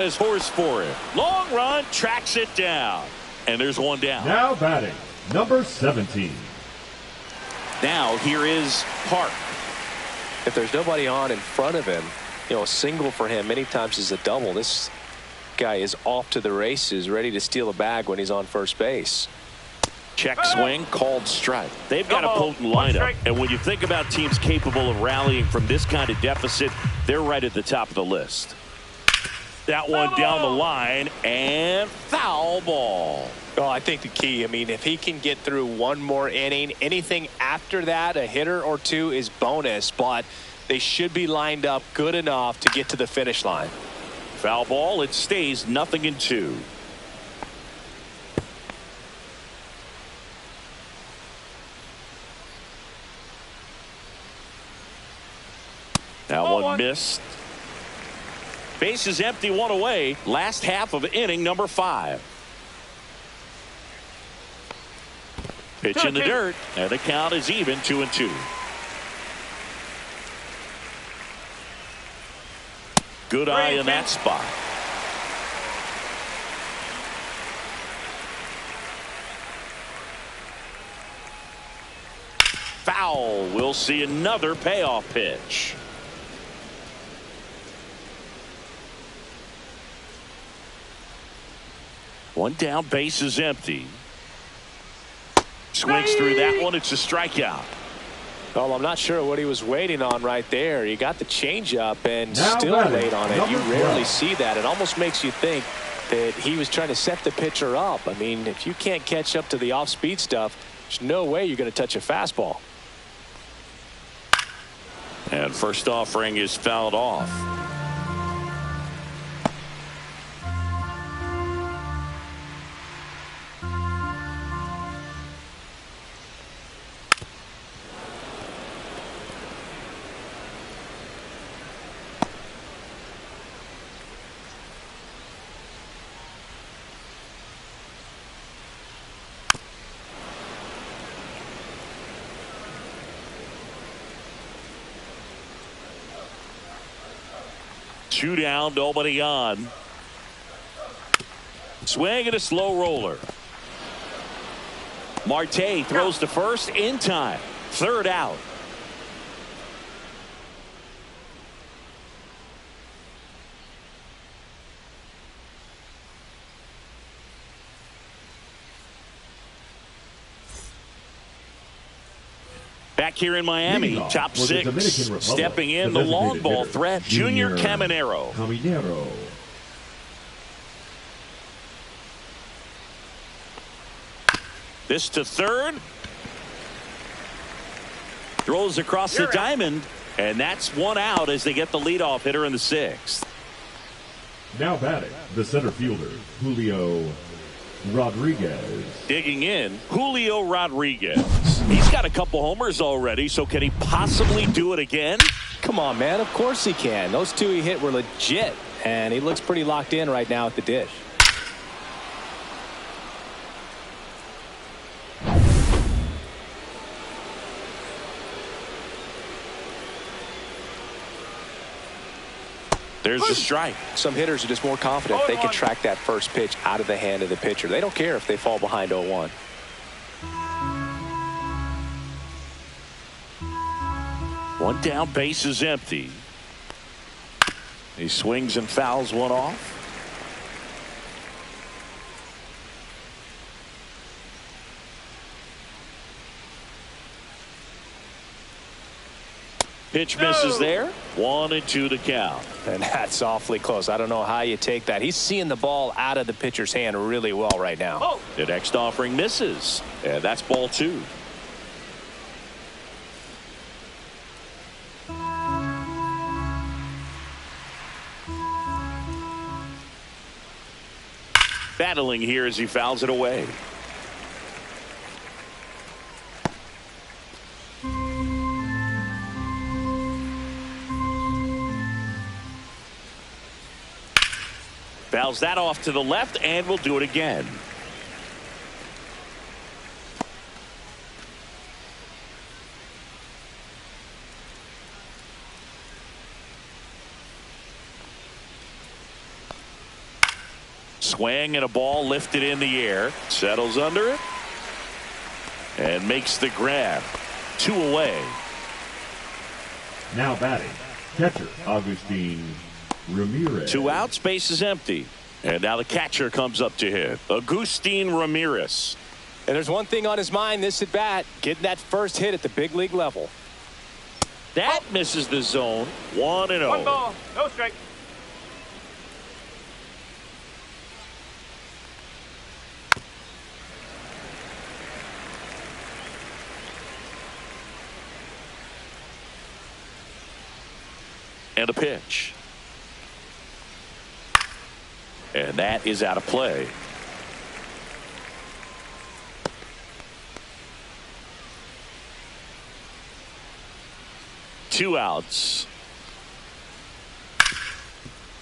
His horse for it. Long run, tracks it down. And there's one down. Now batting, number 17. Now here is Park. If there's nobody on in front of him, you know, a single for him many times is a double. This guy is off to the races, ready to steal a bag when he's on first base. Check swing, called strike. They've got a potent lineup. And when you think about teams capable of rallying from this kind of deficit, they're right at the top of the list. That one down the line, and foul ball. Oh, I think the key, I mean, if he can get through one more inning, anything after that, a hitter or two is bonus, but they should be lined up good enough to get to the finish line. Foul ball, it stays 0-2. That one missed. Base is empty, one away. Last half of inning number 5. Pitch in the dirt, and the count is even, 2-2. Good eye in that spot. Foul. We'll see another payoff pitch. One down, base is empty. Swings through that one. It's a strikeout. Well, I'm not sure what he was waiting on right there. He got the changeup and now still late on it. You rarely see that. It almost makes you think that he was trying to set the pitcher up. I mean, if you can't catch up to the off-speed stuff, there's no way you're going to touch a fastball. And first offering is fouled off. Two down, nobody on. Swing and a slow roller. Marte throws to first in time. Third out. Back here in Miami, top 6, stepping in the long ball threat, Junior Caminero. This to third. Throws across the diamond, and that's one out as they get the leadoff hitter in the 6th. Now batting, the center fielder, Julio Rodriguez. Digging in, Julio Rodriguez. He's got a couple homers already, so can he possibly do it again? Come on, man. Of course he can. Those two he hit were legit, and he looks pretty locked in right now at the dish. There's the strike. Some hitters are just more confident they can track that first pitch out of the hand of the pitcher. They don't care if they fall behind 0-1. One down, base is empty. He swings and fouls one off. Pitch misses there. 1-2 to count. And that's awfully close. I don't know how you take that. He's seeing the ball out of the pitcher's hand really well right now. The next offering misses. And that's ball 2. Battling here as he fouls it away. Fouls that off to the left, and we'll do it again. Swing and a ball lifted in the air. Settles under it. And makes the grab. 2 away. Now batting, catcher Agustin Ramirez. 2 outs, base is empty. And now the catcher comes up to hit. Agustin Ramirez. And there's one thing on his mind this at bat, getting that first hit at the big league level. That misses the zone. 1-0. 1 ball, no strike. And a pitch. And that is out of play. Two outs.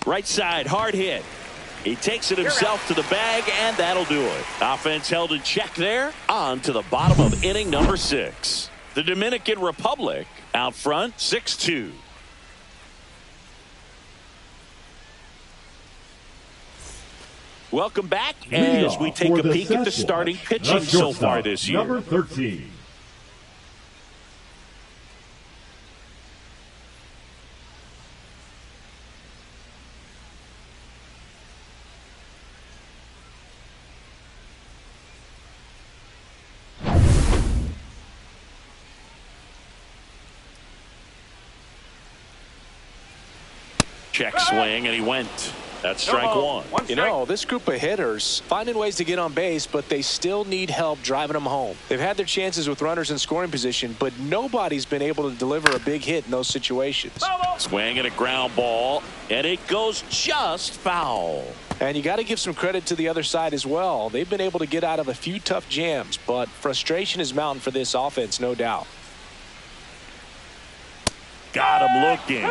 Right side, hard hit. He takes it himself to the bag, and that'll do it. Offense held in check there. On to the bottom of inning number 6. The Dominican Republic out front, 6-2. Welcome back as we take a peek at the starting pitching so far this year. Number 13. Check swing, and he went. That's strike 1. You know, this group of hitters finding ways to get on base, but they still need help driving them home. They've had their chances with runners in scoring position, but nobody's been able to deliver a big hit in those situations. Swing and a ground ball, and it goes just foul. And you got to give some credit to the other side as well. They've been able to get out of a few tough jams, but frustration is mounting for this offense, no doubt. Got him looking.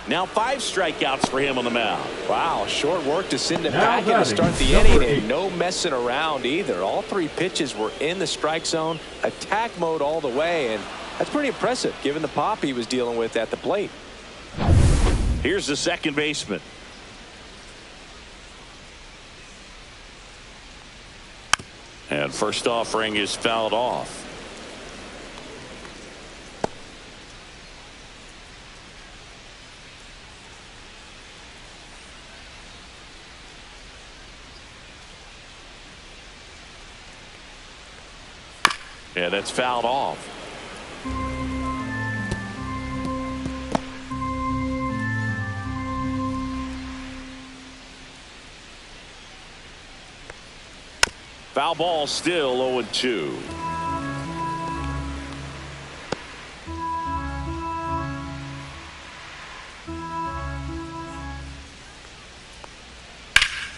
Now 5 strikeouts for him on the mound. Wow, short work to send it Now back and to batting, start the number inning, 8. and no messing around either. All 3 pitches were in the strike zone, attack mode all the way, and that's pretty impressive given the pop he was dealing with at the plate. Here's the second baseman. And first offering is fouled off. Yeah, that's fouled off. Foul ball, still 0-2.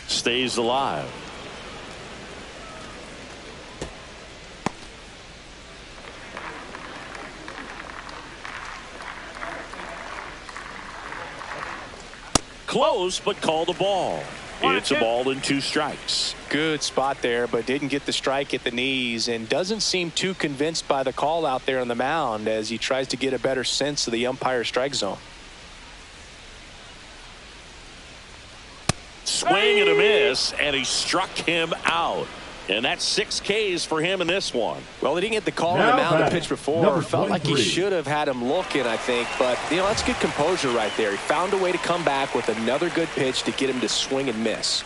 Stays alive. Close, but called a ball. It's a ball and 2 strikes. Good spot there, but didn't get the strike at the knees, and doesn't seem too convinced by the call out there on the mound as he tries to get a better sense of the umpire's strike zone. Swing and a miss, and he struck him out. And that's 6 Ks for him in this one. Well, he didn't get the call on Now the mound the batting, pitch before. number Felt like he 23. should have had him looking, I think. But, you know, that's good composure right there. He found a way to come back with another good pitch to get him to swing and miss.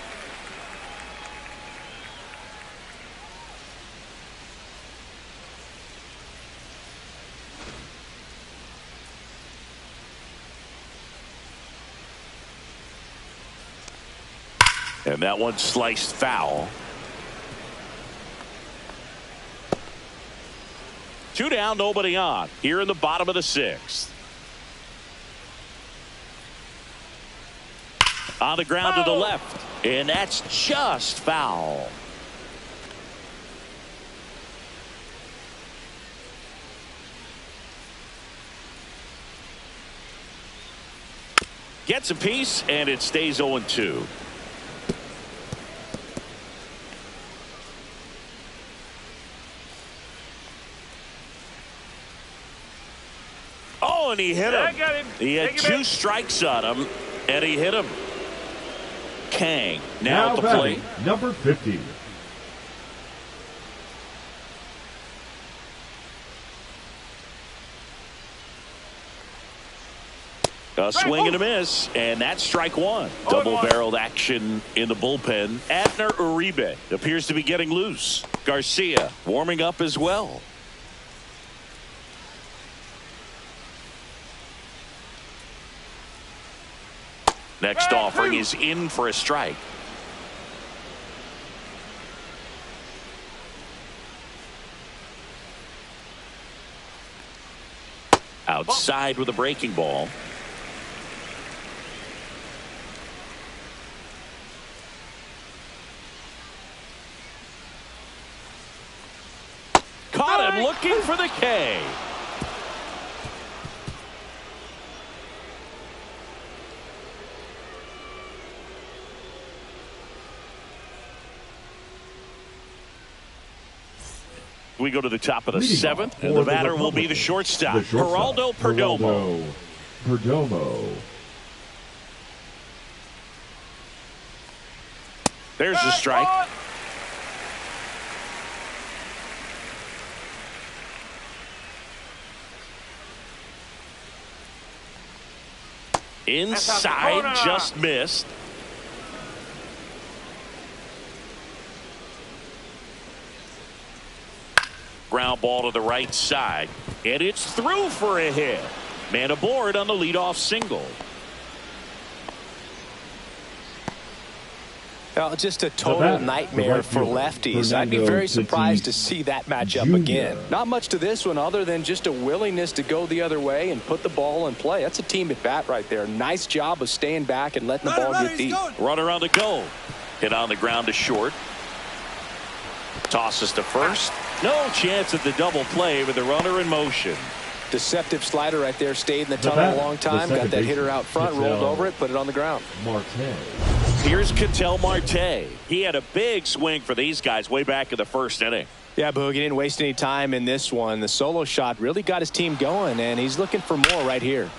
And that one sliced foul. 2 down, nobody on. Here in the bottom of the 6th. On the ground to the left. And that's just foul. Gets a piece, and it stays 0-2. Oh, and he hit him. He had 2 strikes on him, and he hit him. Kang now at the plate. Number 50. A swing and a miss, and that's strike one. Double-barreled action in the bullpen. Adner Uribe appears to be getting loose. Garcia warming up as well. Next offering is in for a strike. Outside with a breaking ball. Caught him looking for the K. We go to the top of the seventh, and the batter will be the shortstop, Geraldo Perdomo. There's the strike. Inside, just missed. Ground ball to the right side, and it's through for a hit. Man aboard on the leadoff single. Well, just a total nightmare for lefties. I'd be very surprised to see that matchup again. Not much to this one other than just a willingness to go the other way and put the ball in play. That's a team at bat right there. Nice job of staying back and letting the ball get deep. Runner on the go. Hit on the ground to short. Tosses to first. No chance at the double play with the runner in motion. Deceptive slider right there. Stayed in the tunnel a long time. Got that hitter out front, rolled over it, put it on the ground. Here's Ketel Marte. He had a big swing for these guys way back in the first inning. Yeah, Boog, he didn't waste any time in this one. The solo shot really got his team going, and he's looking for more right here.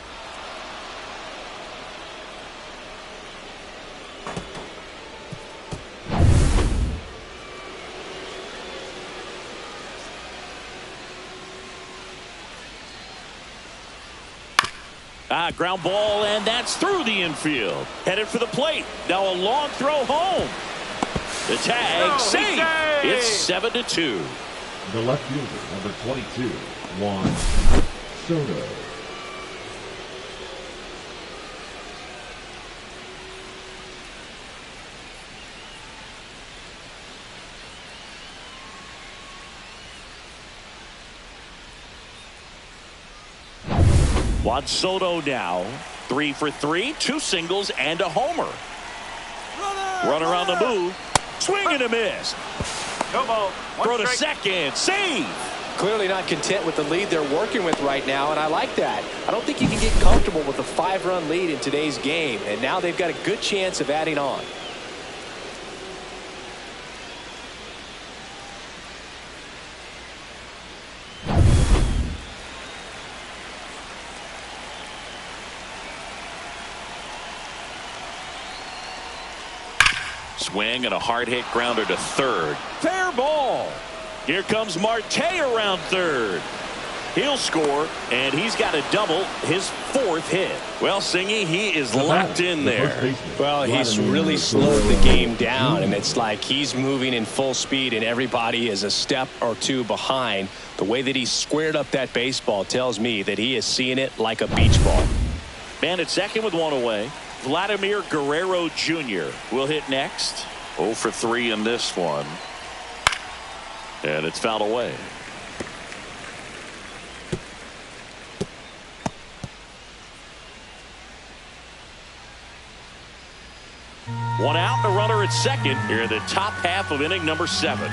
Ground ball, and that's through the infield. Headed for the plate. Now a long throw home. The tag, safe. It's 7-2. The left fielder, number 22, Juan Soto. Juan Soto now 3 for 3, 2 singles and a homer. Runner on the move. Swing and a miss. Throw to second. Save. Clearly not content with the lead they're working with right now, and I like that. I don't think you can get comfortable with a 5-run lead in today's game, and now they've got a good chance of adding on. Swing and a hard hit grounder to third. Fair ball. Here comes Marte around third. He'll score, and he's got a double, his 4th hit. Well, Singy, he is locked in there. Well, he's really slowed the game down, and it's like he's moving in full speed, and everybody is a step or two behind. The way that he squared up that baseball tells me that he is seeing it like a beach ball. Man at second with 1 away. Vladimir Guerrero Jr. will hit next. 0 for 3 in this one. And it's fouled away. One out, the runner at second here in the top half of inning number 7.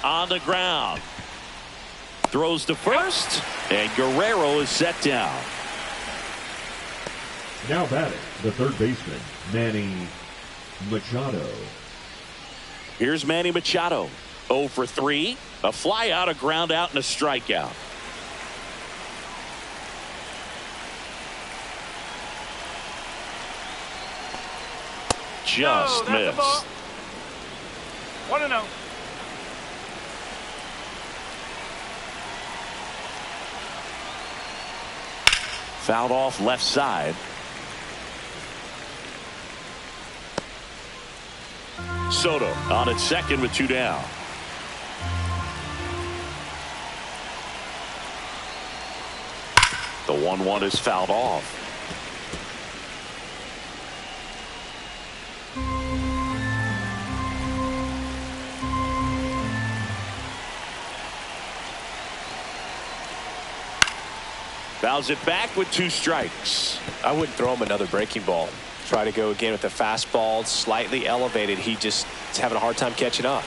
On the ground. Throws to first, and Guerrero is set down. Now batting, the third baseman, Manny Machado. Here's Manny Machado. 0 for 3, a fly out, a ground out, and a strikeout. just missed. 1-0. Fouled off left side. Soto on at second with 2 down. The 1-1 is fouled off. Fouls it back with 2 strikes. I wouldn't throw him another breaking ball. Try to go again with the fastball, slightly elevated. He just is having a hard time catching up.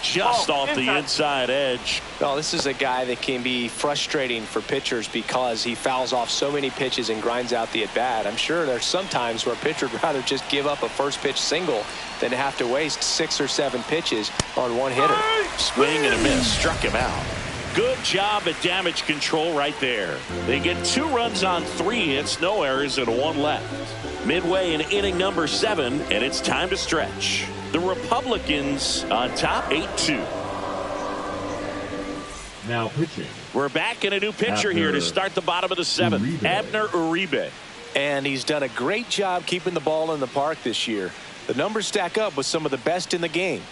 Just off the inside edge. Well, this is a guy that can be frustrating for pitchers because he fouls off so many pitches and grinds out the at-bat. I'm sure there's some times where a pitcher would rather just give up a first pitch single than to have to waste 6 or 7 pitches on one hitter. Swing and a miss. Struck him out. Good job at damage control right there. They get 2 runs on 3 hits, no errors, and 1 left. Midway in inning number 7, and it's time to stretch. The Republicans on top 8-2. Now pitching. We're back in a new pitcher here to start the bottom of the 7th. Abner Uribe. And he's done a great job keeping the ball in the park this year. The numbers stack up with some of the best in the game.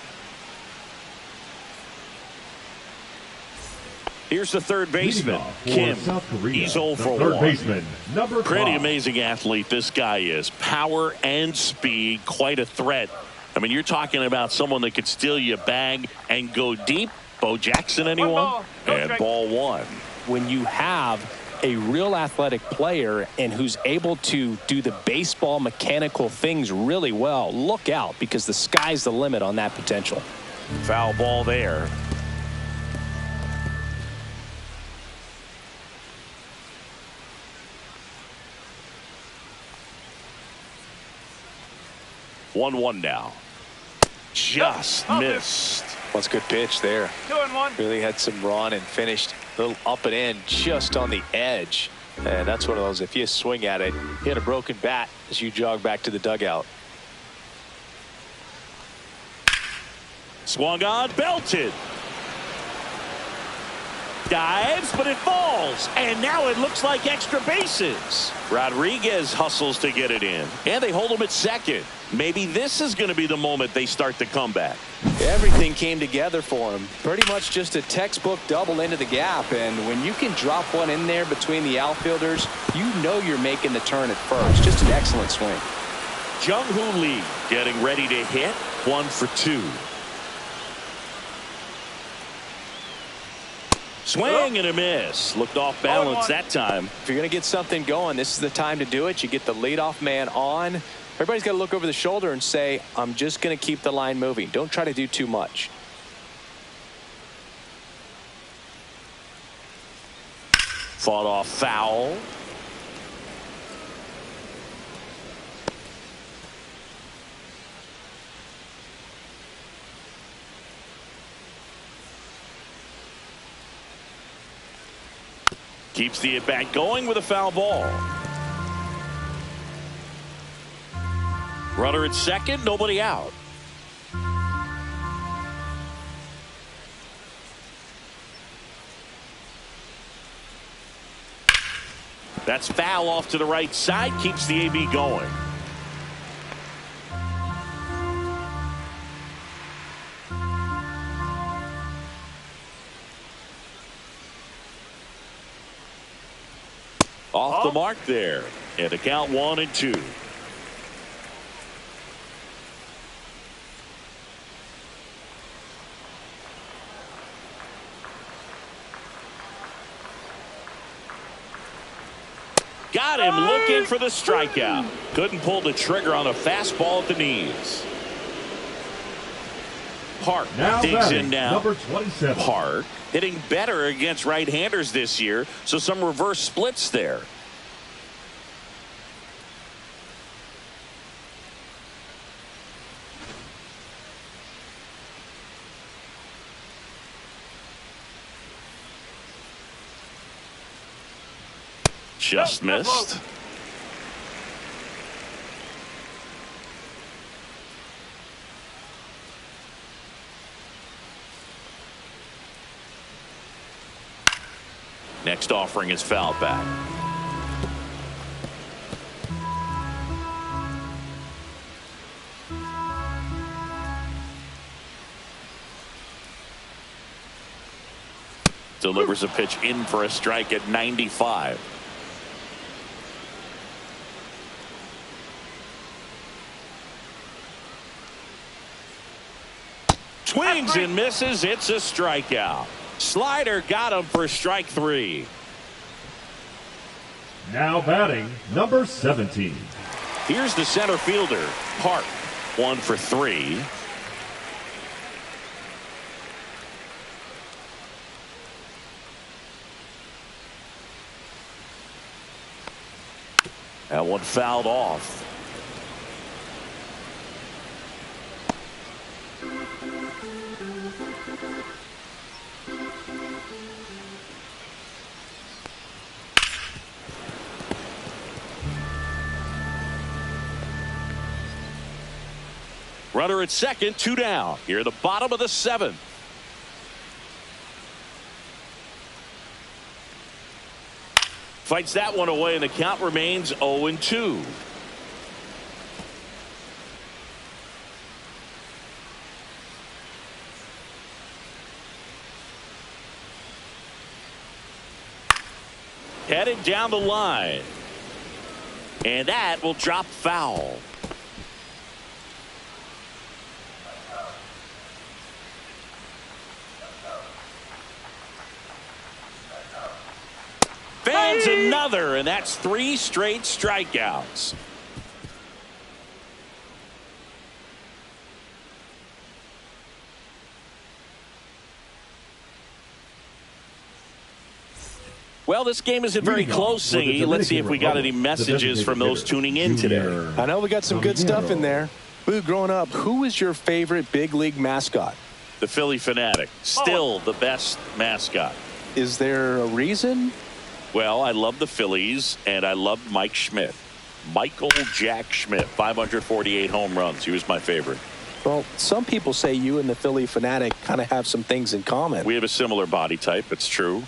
Here's the third baseman, Kim. He's 0 for 1. Third baseman, number 5. Pretty amazing athlete this guy is. Power and speed, quite a threat. I mean, you're talking about someone that could steal your bag and go deep. Bo Jackson, anyone? And ball 1. When you have a real athletic player and who's able to do the baseball mechanical things really well, look out, because the sky's the limit on that potential. Foul ball there. One now. Just missed. That's a good pitch there. 2-1. Really had some run and finished a little up and in just on the edge. And that's one of those, if you swing at it, you hit a broken bat as you jog back to the dugout. Swung on, belted. Dives, but it falls. And now it looks like extra bases. Rodriguez hustles to get it in. And they hold him at second. Maybe this is going to be the moment they start the comeback. Everything came together for him. Pretty much just a textbook double into the gap. And when you can drop one in there between the outfielders, you know you're making the turn at first. Just an excellent swing. Jung-Hoo Lee getting ready to hit. 1 for 2. Swing and a miss. Looked off balance that time. If you're going to get something going, this is the time to do it. You get the leadoff man on. Everybody's got to look over the shoulder and say, I'm just going to keep the line moving. Don't try to do too much. Fought off foul. Keeps the at-bat going with a foul ball. Runner at second, nobody out. That's foul off to the right side, keeps the AB going. Off the mark there. And the count 1-2. Got him looking for the strikeout. Couldn't pull the trigger on a fastball at the knees. Park digs in now. Number 27. Park hitting better against right-handers this year, so some reverse splits there. Just missed. Next offering is fouled back. Delivers a pitch in for a strike at 95. Swings and misses. It's a strikeout. Slider got him for strike 3. Now batting, number 17. Here's the center fielder, Park. 1 for 3. That one fouled off. Runner at second, 2 down. Here at the bottom of the 7th. Fights that one away, and the count remains 0-2. Headed down the line. And that will drop foul. Fans another, and that's 3 straight strikeouts. Well, this game isn't very close, Singy. Let's see if we got any messages from those tuning in today. I know we got some good stuff in there. Boo, growing up, who was your favorite big league mascot? The Philly Fanatic. Still the best mascot. Is there a reason? Well, I love the Phillies, and I loved Mike Schmidt. Michael Jack Schmidt, 548 home runs. He was my favorite. Well, some people say you and the Philly Fanatic kind of have some things in common. We have a similar body type. It's true.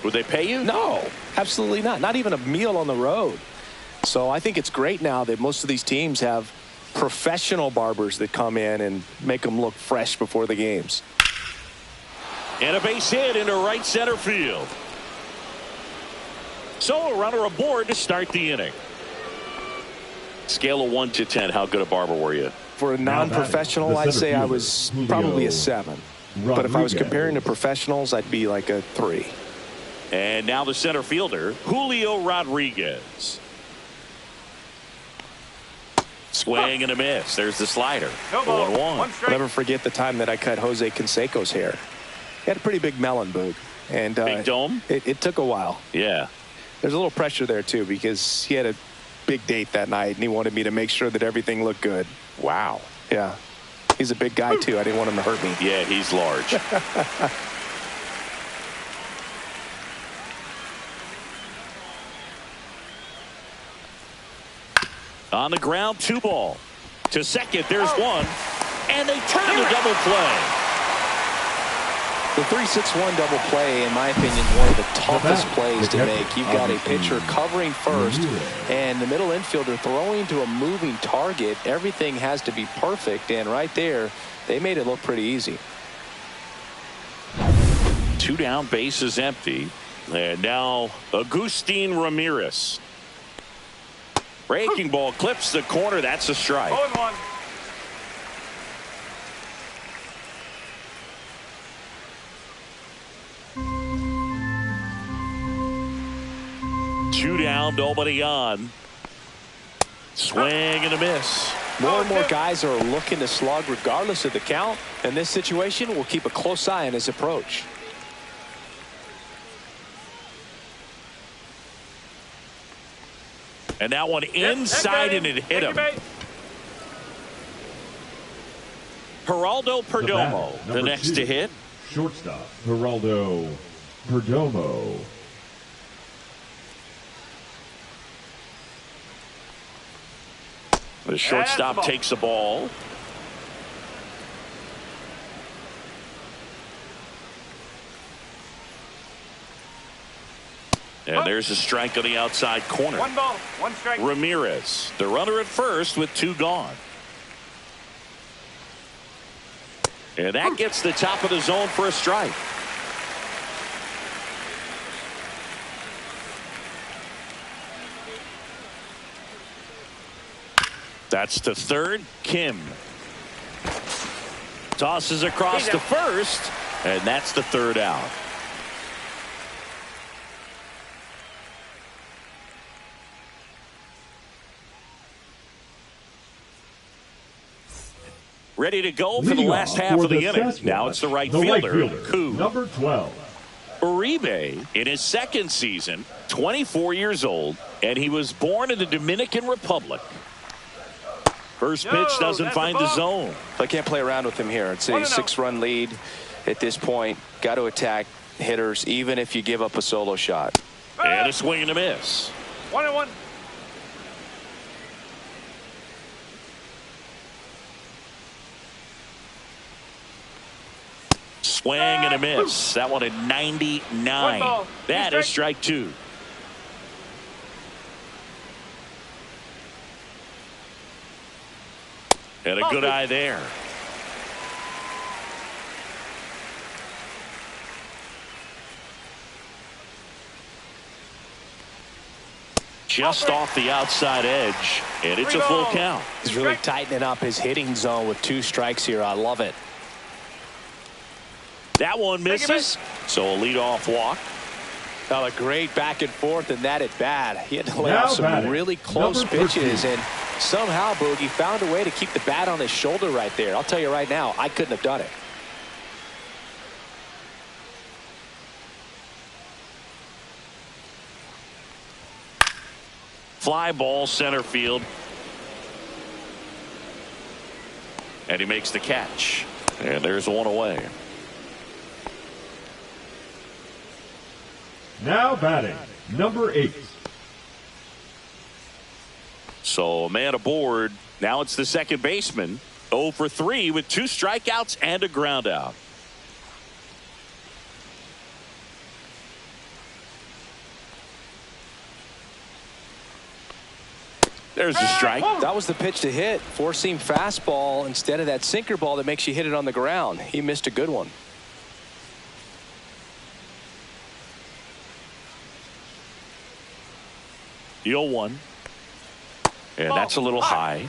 Would they pay you? No, absolutely not. Not even a meal on the road. So I think it's great now that most of these teams have professional barbers that come in and make them look fresh before the games. And a base hit into right center field. So a runner aboard to start the inning. Scale of 1 to 10, how good a barber were you? For a non-professional, I'd say I was probably a 7. But if I was comparing to professionals, I'd be like a 3. And now the center fielder, Julio Rodriguez. Swing and a miss. There's the slider. 1-1. I'll never forget the time that I cut Jose Canseco's hair. He had a pretty big melon, Boog. And big dome? It took a while. Yeah. There's a little pressure there, too, because he had a big date that night, and he wanted me to make sure that everything looked good. Wow. Yeah. He's a big guy, too. I didn't want him to hurt me. Yeah, he's large. On the ground, 2 ball. To second, there's 1. And they turn the double play. The 3-6-1 double play, in my opinion, is one of the toughest plays to make. You've got a pitcher covering first and the middle infielder throwing to a moving target. Everything has to be perfect, and right there, they made it look pretty easy. 2 down, base is empty. And now Agustin Ramirez. Breaking ball clips the corner. That's a strike. 0-1. Two down, nobody on. Swing and a miss. More and more guys are looking to slug regardless of the count. In this situation, we'll keep a close eye on his approach. And that one inside, and it hit him. Geraldo Perdomo, the next to hit. Shortstop, Geraldo Perdomo. The shortstop takes the ball. And there's a strike on the outside corner. 1 ball, 1 strike. Ramirez, the runner at first with 2 gone. And that gets the top of the zone for a strike. That's to third. Kim tosses across to first, and that's the 3rd out. Ready to go for the last half of the inning. Now it's the right fielder, Koo. Number 12. Uribe, in his 2nd season, 24 years old, and he was born in the Dominican Republic. First pitch doesn't find the zone. I can't play around with him here. It's a 6-run lead at this point. Got to attack hitters, even if you give up a solo shot. And a swing and a miss. 1-1. Swing and a miss. That one at 99. That is strike 2. And a good eye there. Just off the outside edge, and it's a full count. He's really tightening up his hitting zone with 2 strikes here. I love it. That one misses, so a leadoff walk. Now a great back and forth, and that at bat. He had to lay off some really close pitches, and somehow Boogie found a way to keep the bat on his shoulder right there. I'll tell you right now, I couldn't have done it. Fly ball center field. And he makes the catch. And there's one away. Now batting, number 8. So a man aboard. Now it's the second baseman. 0 for 3 with 2 strikeouts and a ground out. There's a strike. That was the pitch to hit. 4-seam fastball instead of that sinker ball that makes you hit it on the ground. He missed a good one. The 0-1. And that's a little high.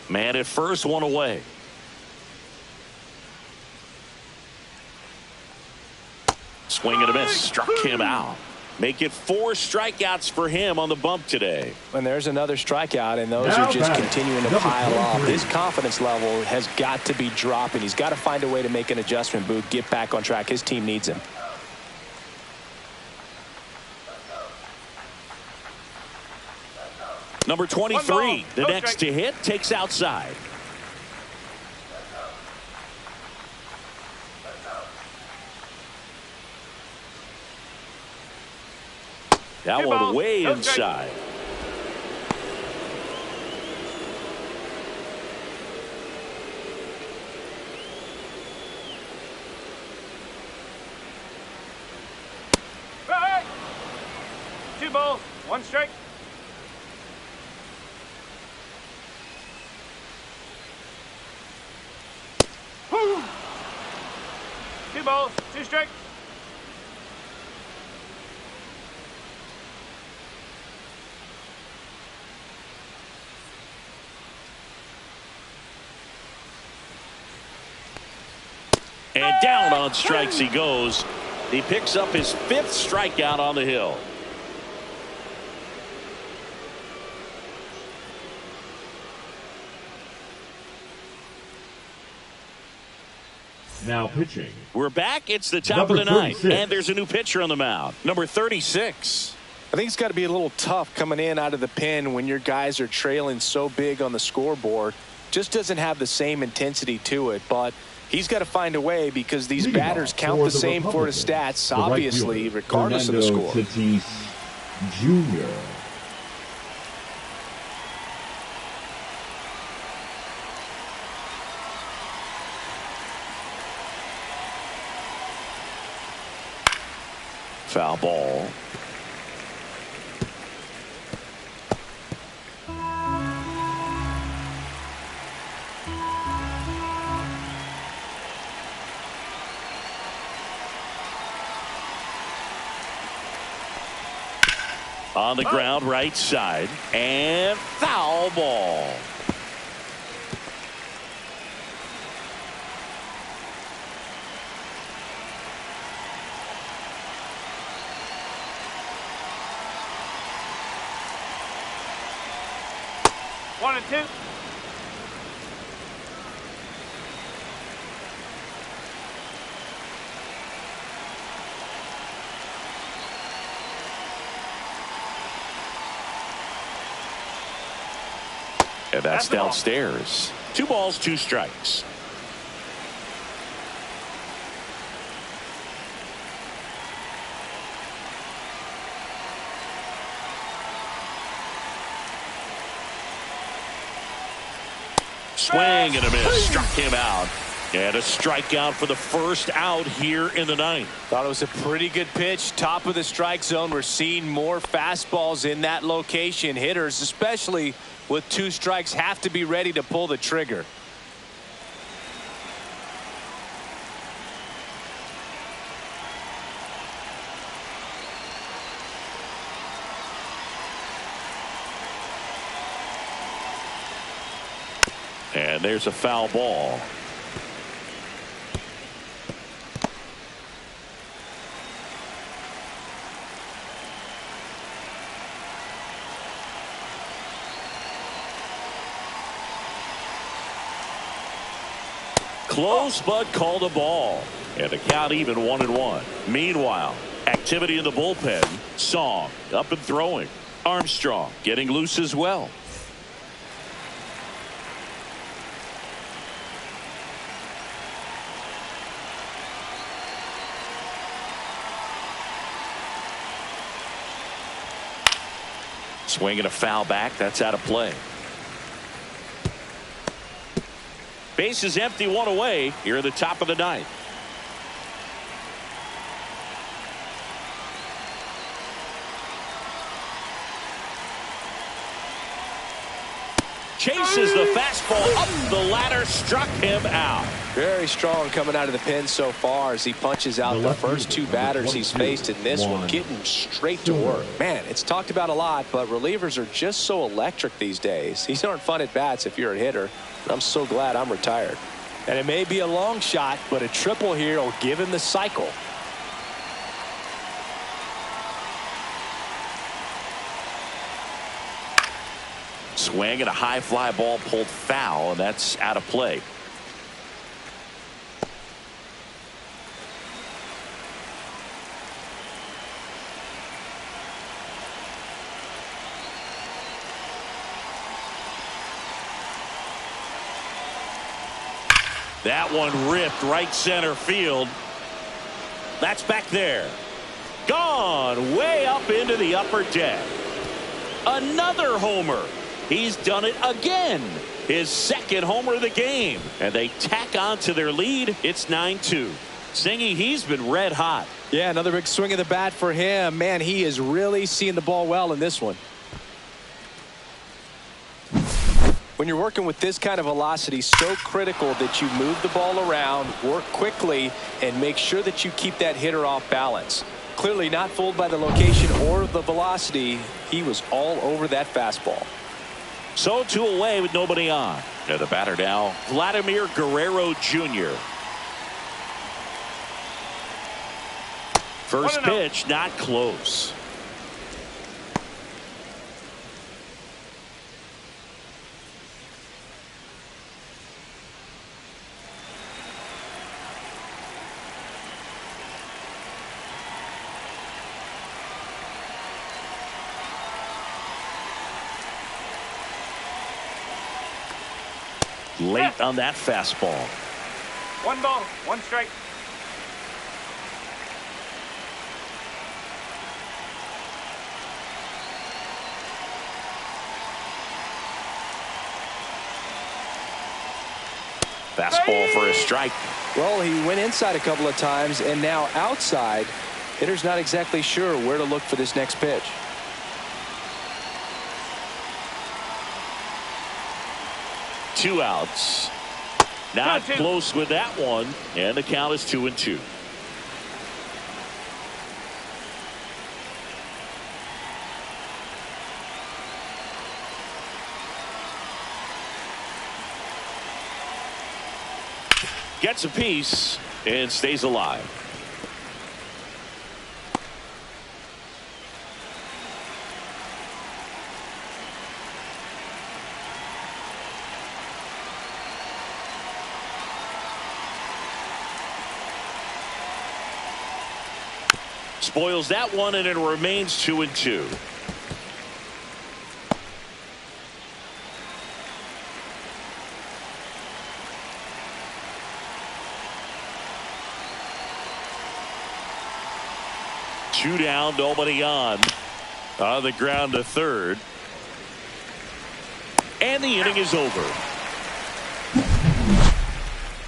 Man at first, one away. Swing and a miss. Struck him out. Make it 4 strikeouts for him on the bump today. And there's another strikeout, and those are just continuing to pile up. His confidence level has got to be dropping. He's got to find a way to make an adjustment, Boog. Get back on track. His team needs him. Number 23, the next to hit, takes outside. That one way inside. Right. 2 balls, 1 strike. Woo. 2 balls, 2 strikes. And down on strikes he goes. He picks up his 5th strikeout on the hill. Now pitching. We're back. It's the top of the 9th. And there's a new pitcher on the mound. Number 36. I think it's got to be a little tough coming in out of the pen when your guys are trailing so big on the scoreboard. Just doesn't have the same intensity to it, but He's got to find a way because these batters count the same for the stats, obviously, regardless of the score. Jr. Foul ball. On the ground, right side, and foul ball. One and two. And that's downstairs. 2 balls, 2 strikes. Swing and a miss. Struck him out. And a strikeout for the first out here in the 9th. Thought it was a pretty good pitch. Top of the strike zone. We're seeing more fastballs in that location. Hitters, especially with 2 strikes, have to be ready to pull the trigger. And there's a foul ball. Close, but called a ball. And the count even 1-1. Meanwhile, activity in the bullpen. Song up and throwing. Armstrong getting loose as well. Swinging a foul back. That's out of play. Base is empty, 1 away here at the top of the 9th. Chases the fastball up the ladder, struck him out. Very strong coming out of the pen so far as he punches out the first 2 batters he's faced in this one, getting straight to work. Man, it's talked about a lot, but relievers are just so electric these days. These aren't fun at bats if you're a hitter. I'm so glad I'm retired. And it may be a long shot, but a triple here will give him the cycle. Swing and a high fly ball pulled foul, and that's out of play. That one ripped right center field. That's back there. Gone way up into the upper deck. Another homer. He's done it again. His 2nd homer of the game. And they tack on to their lead. It's 9-2. Singy, he's been red hot. Yeah, another big swing of the bat for him. Man, he is really seeing the ball well in this one. When you're working with this kind of velocity, so critical that you move the ball around, work quickly, and make sure that you keep that hitter off balance. Clearly not fooled by the location or the velocity. He was all over that fastball. So 2 away with nobody on. And the batter now, Vladimir Guerrero Jr. First pitch, not close. Late on that fastball. One ball, one strike. Fastball for a strike. Well, he went inside a couple of times, and now outside. Hitter's not exactly sure where to look for this next pitch. Two outs. Not close with that one, and the count is 2-2. Gets a piece and stays alive. Spoils that one, and it remains 2-2. Two down, nobody on the ground to third. And the inning is over.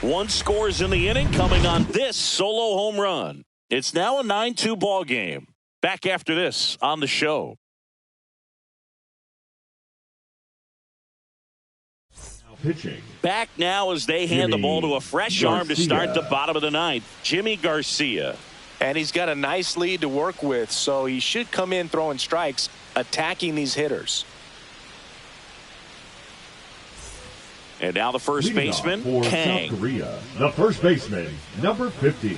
One scores in the inning, coming on this solo home run. It's now a 9-2 ball game. Back after this on the show. Now pitching. Back now as they hand the ball to a fresh arm to start the bottom of the ninth. Jimmy Garcia. And he's got a nice lead to work with, so he should come in throwing strikes, attacking these hitters. And now the first baseman, for Kang. South Korea, the first baseman, number 50.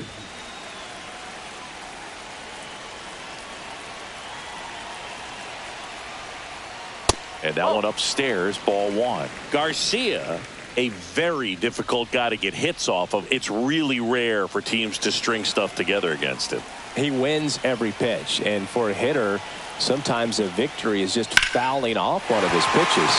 And that one upstairs, ball one. Garcia, a very difficult guy to get hits off of. It's really rare for teams to string stuff together against him. He wins every pitch, and for a hitter, sometimes a victory is just fouling off one of his pitches.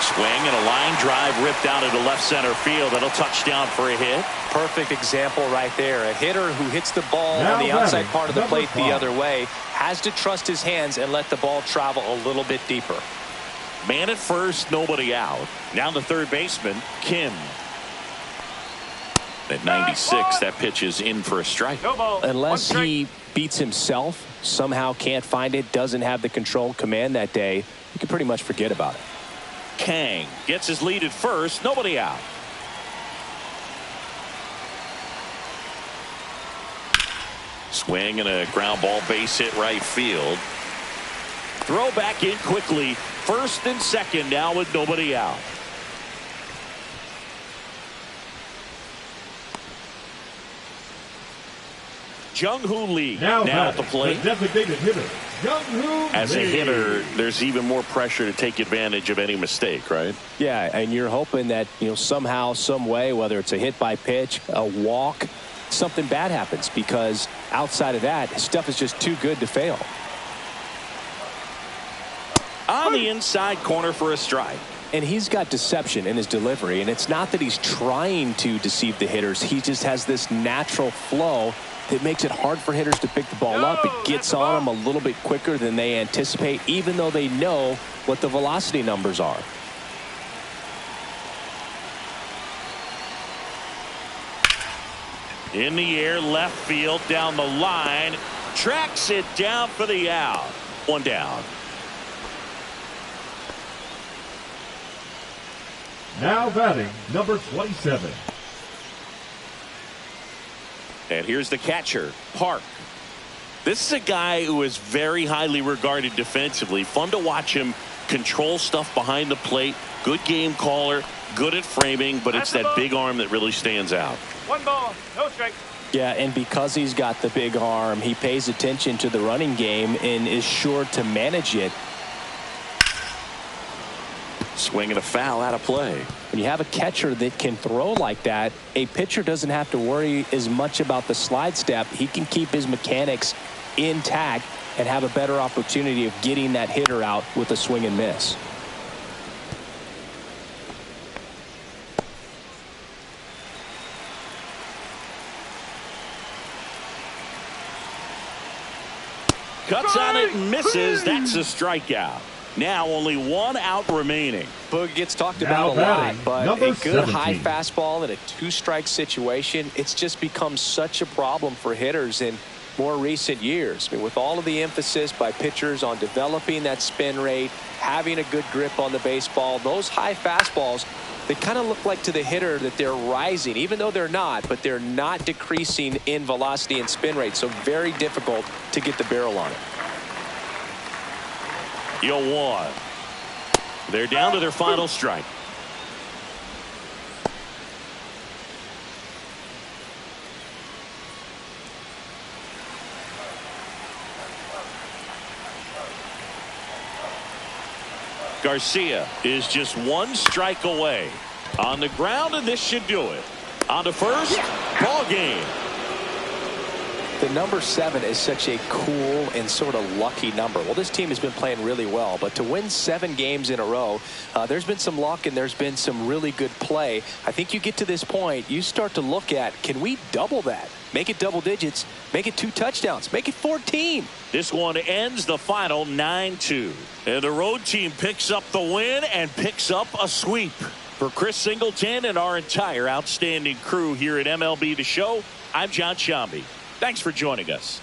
Swing and a line drive ripped down into left center field. That'll touch down for a hit. Perfect example right there. A hitter who hits the ball on the outside part of the plate the other way has to trust his hands and let the ball travel a little bit deeper. Man at first, nobody out. Now the third baseman, Kim. At 96, that pitch is in for a strike. No ball. Unless he beats himself, somehow can't find it, doesn't have the control command that day, you can pretty much forget about it. Kang gets his lead at first, nobody out. Swing and a ground ball base hit right field. Throw back in quickly. First and second now with nobody out. Jung-Hoo Lee now at the plate. The designated hitter, Jung-Hoo As a Lee. hitter, there's even more pressure to take advantage of any mistake, right? Yeah, and you're hoping that, somehow, some way, whether it's a hit by pitch, a walk, something bad happens, because outside of that, stuff is just too good to fail. On the inside corner for a strike. And he's got deception in his delivery, and it's not that he's trying to deceive the hitters. He just has this natural flow that makes it hard for hitters to pick the ball up. It gets on them a little bit quicker than they anticipate, even though they know what the velocity numbers are. In the air, left field, down the line. Tracks it down for the out. One down. Now batting, number 27. And here's the catcher, Park. This is a guy who is very highly regarded defensively. Fun to watch him control stuff behind the plate. Good game caller, good at framing, but it's that big arm that really stands out. One ball, no strike. Yeah, and because he's got the big arm, he pays attention to the running game and is sure to manage it. Swing and a foul out of play. When you have a catcher that can throw like that, a pitcher doesn't have to worry as much about the slide step. He can keep his mechanics intact and have a better opportunity of getting that hitter out with a swing and miss. Cuts on it and misses. That's a strikeout. Now only one out remaining. Boog gets talked about a lot, but a good 17. high fastball in a two-strike situation, it's just become such a problem for hitters in more recent years. I mean, with all of the emphasis by pitchers on developing that spin rate, having a good grip on the baseball, those high fastballs, they kind of look like to the hitter that they're rising, even though they're not, but they're not decreasing in velocity and spin rate. So very difficult to get the barrel on it. 0-1. They're down to their final strike. Garcia is just one strike away. On the ground, and this should do it. On to first. Ball game. The number 7 is such a cool and sort of lucky number. Well, this team has been playing really well, but to win 7 games in a row, there's been some luck and there's been some really good play. I think you get to this point, you start to look at, can we double that? Make it double digits, make it 2 touchdowns, make it 14. This one ends the final 9-2. And the road team picks up the win and picks up a sweep. For Chris Singleton and our entire outstanding crew here at MLB The Show, I'm John Shambi. Thanks for joining us.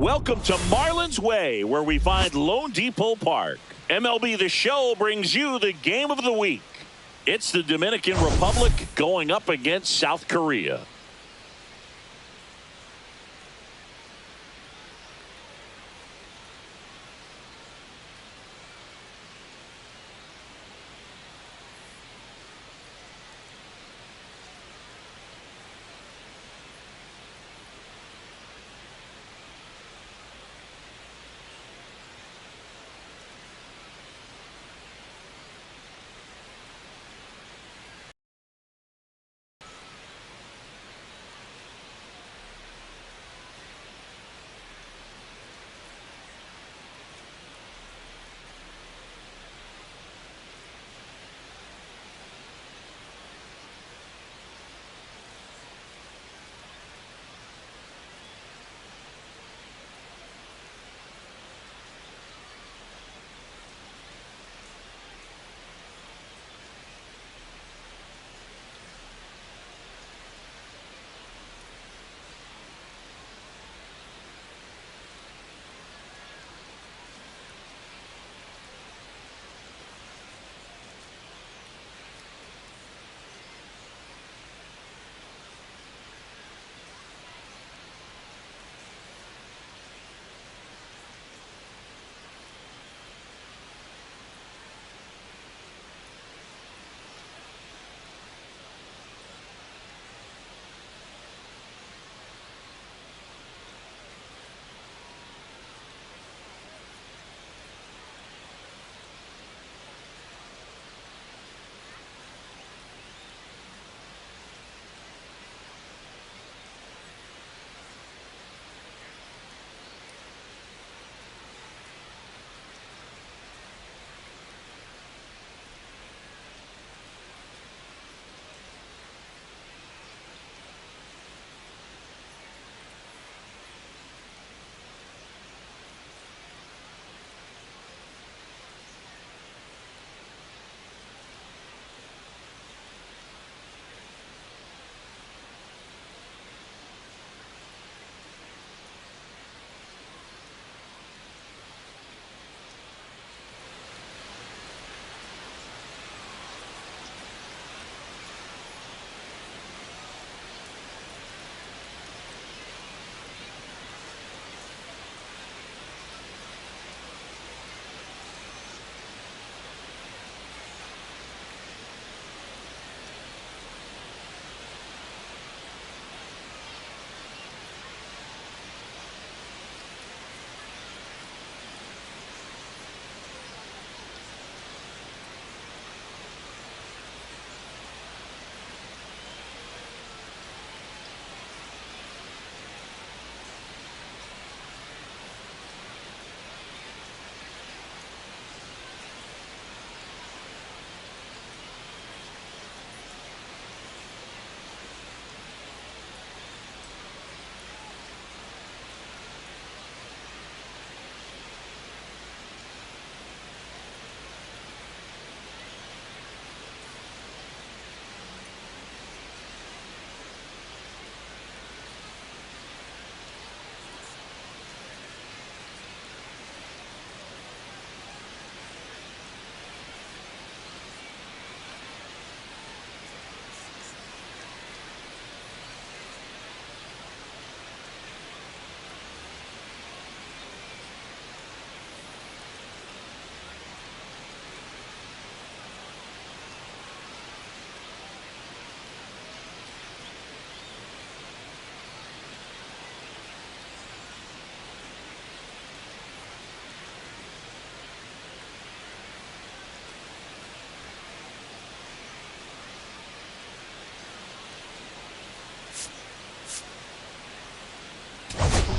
Welcome to Marlins Way, where we find Lone Depot Park. MLB The Show brings you the game of the week. It's the Dominican Republic going up against South Korea.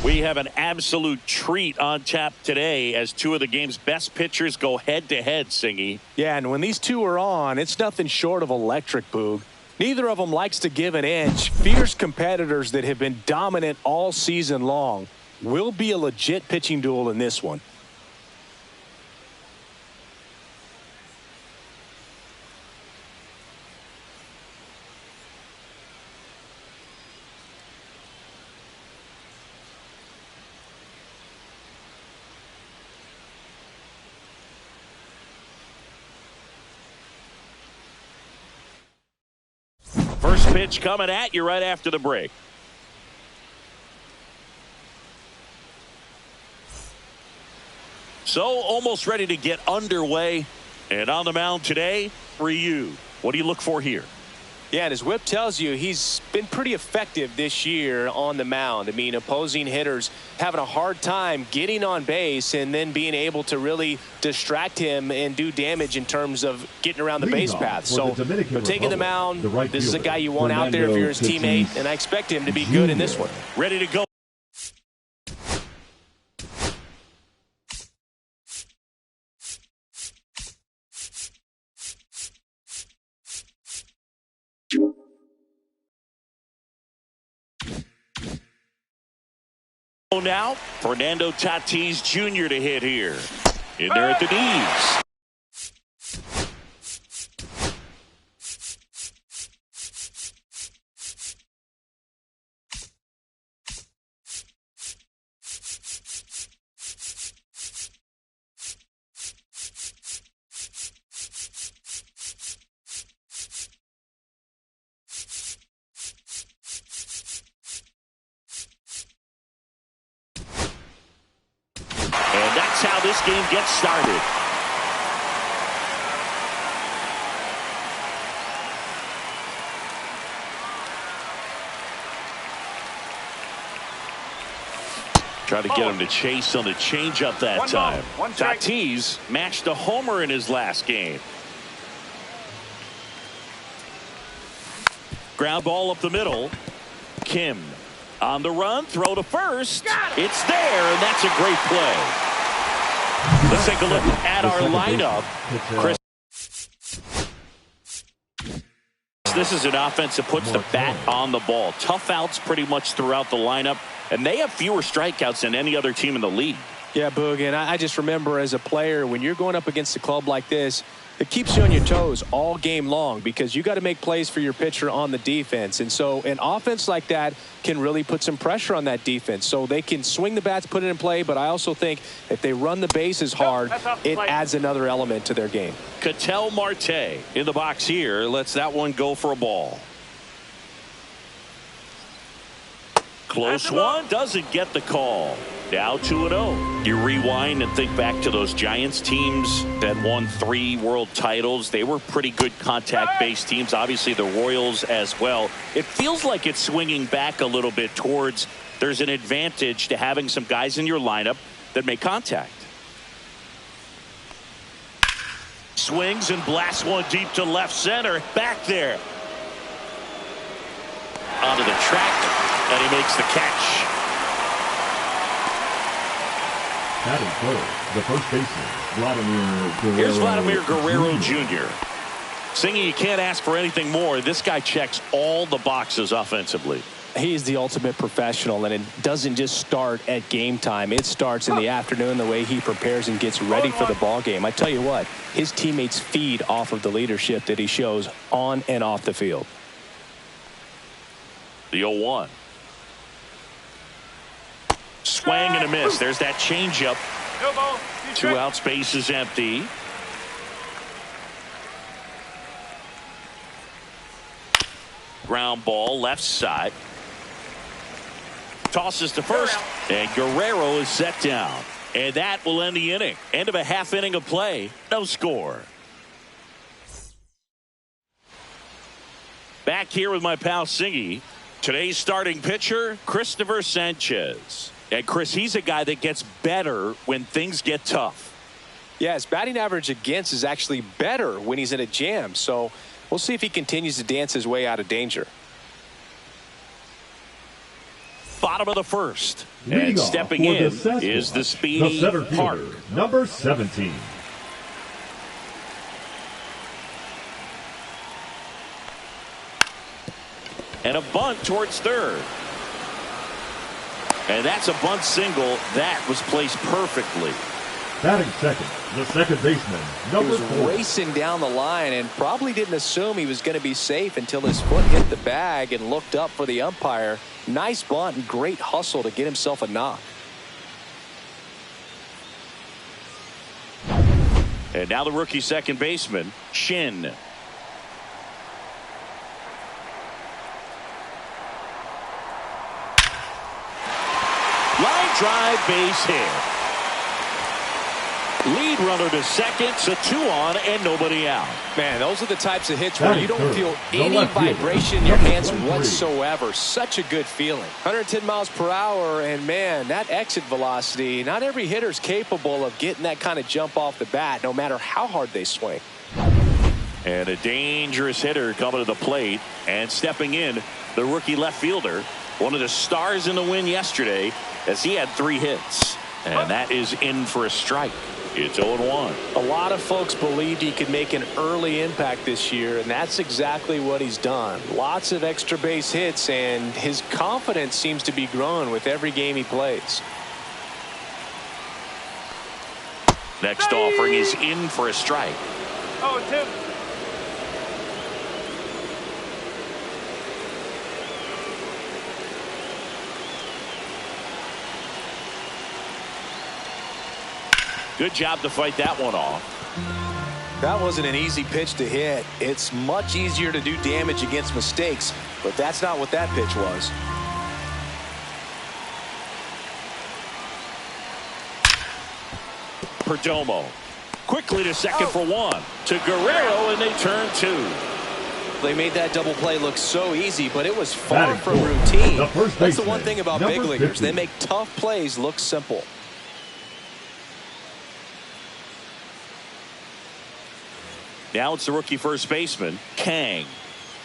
We have an absolute treat on tap today as two of the game's best pitchers go head-to-head, Singy. Yeah, and when these two are on, it's nothing short of electric, Boog. Neither of them likes to give an inch. Fierce competitors that have been dominant all season long. Will be a legit pitching duel in this one. First pitch coming at you right after the break. So almost ready to get underway. And on the mound today, Ryu. What do you look for here? Yeah, and his whip tells you he's been pretty effective this year on the mound. I mean, opposing hitters having a hard time getting on base and then being able to really distract him and do damage in terms of getting around the base path. So taking the mound, this is a guy you want out there if you're his teammate, and I expect him to be good in this one. Ready to go. Now, Fernando Tatis Jr. to hit here. In there at the knees. How this game gets started. Try to get him to chase on the changeup that time. Tatis matched a homer in his last game. Ground ball up the middle. Kim on the run, throw to first. It's there, and that's a great play. Let's take a look at our lineup. Chris, this is an offense that puts the bat on the ball. Tough outs pretty much throughout the lineup, and they have fewer strikeouts than any other team in the league. Yeah, Boog, and I just remember as a player, when you're going up against a club like this, it keeps you on your toes all game long because you got to make plays for your pitcher on the defense. And so an offense like that can really put some pressure on that defense. So they can swing the bats, put it in play, but I also think if they run the bases hard, it adds another element to their game. Ketel Marte in the box here. Lets that one go for a ball. Close one, doesn't get the call. Now 2-0. You rewind and think back to those Giants teams that won 3 world titles. They were pretty good contact-based teams. Obviously, the Royals as well. It feels like it's swinging back a little bit towards there's an advantage to having some guys in your lineup that make contact. Swings and blasts one deep to left center. Back there. Onto the track, and he makes the catch. Batting third, the first baseman, Vladimir Guerrero. Here's Vladimir Guerrero Jr. Singing, you can't ask for anything more. This guy checks all the boxes offensively. He's the ultimate professional, and it doesn't just start at game time. It starts in the afternoon, the way he prepares and gets ready for the ball game. I tell you what, his teammates feed off of the leadership that he shows on and off the field. The 0-1. Swing and a miss. There's that changeup. 2 outs, base is empty. Ground ball left side. Tosses to first, and Guerrero is set down. And that will end the inning. End of a half inning of play. No score. Back here with my pal Singy. Today's starting pitcher, Christopher Sanchez. And Chris, he's a guy that gets better when things get tough. Yeah, his batting average against is actually better when he's in a jam. So we'll see if he continues to dance his way out of danger. Bottom of the first. And stepping in is the speedy Park. Number 17. And a bunt towards third. And that's a bunt single. That was placed perfectly. Batting second, the second baseman, number 4. He was racing down the line and probably didn't assume he was going to be safe until his foot hit the bag and looked up for the umpire. Nice bunt and great hustle to get himself a knock. And now the rookie second baseman, Shin. drive base hit. Lead runner to second, so 2 on and nobody out. Man, those are the types of hits where you don't feel any vibration in your hands whatsoever. Such a good feeling. 110 miles per hour, and man, that exit velocity, not every hitter's capable of getting that kind of jump off the bat, no matter how hard they swing. And a dangerous hitter coming to the plate, and stepping in, the rookie left fielder, one of the stars in the win yesterday, as he had 3 hits. And that is in for a strike. It's 0-1. A lot of folks believed he could make an early impact this year, and that's exactly what he's done. Lots of extra base hits, and his confidence seems to be growing with every game he plays. Next offering is in for a strike. 0-2. Good job to fight that one off. That wasn't an easy pitch to hit. It's much easier to do damage against mistakes, but that's not what that pitch was. Perdomo quickly to second for 1. To Guerrero, and they turn 2. They made that double play look so easy, but it was far from routine. That's the one thing about big leaguers. They make tough plays look simple. Now it's the rookie first baseman, Kang.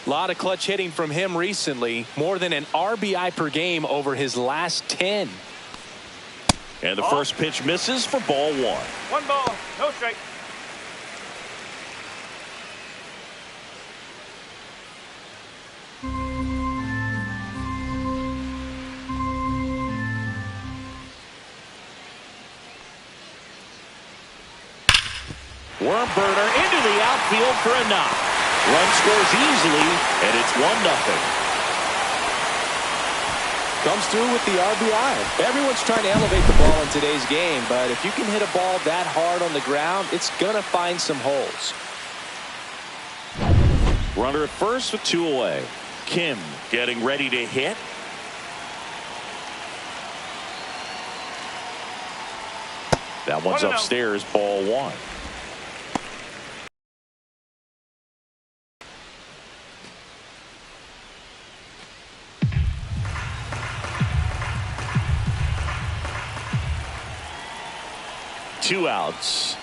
A lot of clutch hitting from him recently. More than an RBI per game over his last 10. And the first pitch misses for ball 1. 1 ball, no strike. Worm burner into the outfield for a knock. Run scores easily, and it's 1-0. Comes through with the RBI. Everyone's trying to elevate the ball in today's game, but if you can hit a ball that hard on the ground, it's going to find some holes. Runner at first with 2 away. Kim getting ready to hit. That one's upstairs, ball 1. Two outs.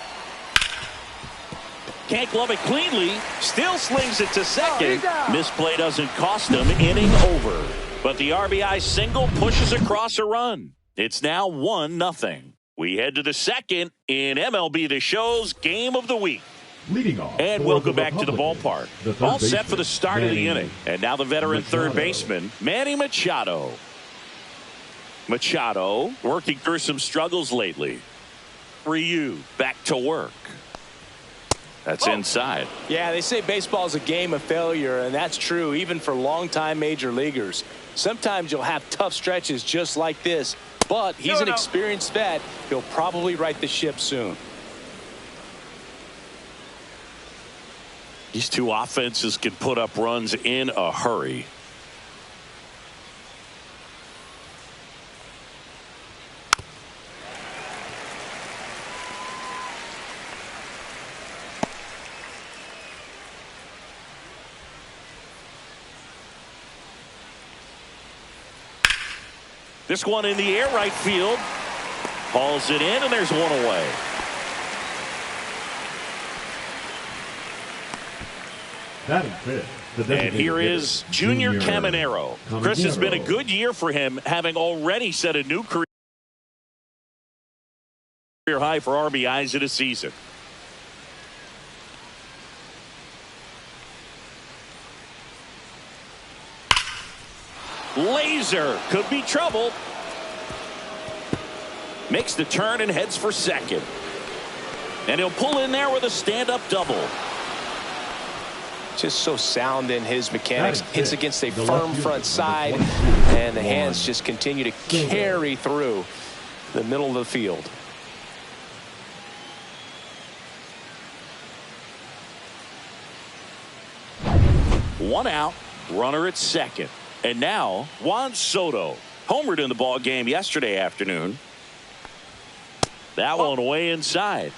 Can't glove it cleanly. Still slings it to second. Misplay doesn't cost him. Inning over. But the RBI single pushes across a run. It's now 1-0. We head to the second in MLB The Show's Game of the Week. Leading off, and welcome back to the ballpark. All set for the start of the inning. And now the veteran third baseman, Manny Machado. Machado working through some struggles lately. Ryu back to work. That's inside. Yeah, they say baseball is a game of failure, and that's true even for longtime major leaguers. Sometimes you'll have tough stretches just like this, but he's an experienced vet. He'll probably right the ship soon. These two offenses can put up runs in a hurry. This one in the air, right field. Hauls it in, and there's one away. And here is Junior Caminero. Chris, has been a good year for him, having already set a new career high for RBIs in a season. Laser could be trouble. Makes the turn and heads for second. And he'll pull in there with a stand-up double. Just so sound in his mechanics. Hits against a firm front side, and the hands just continue to carry through the middle of the field. One out, runner at second. And now Juan Soto. Homered in the ball game yesterday afternoon. That one way inside.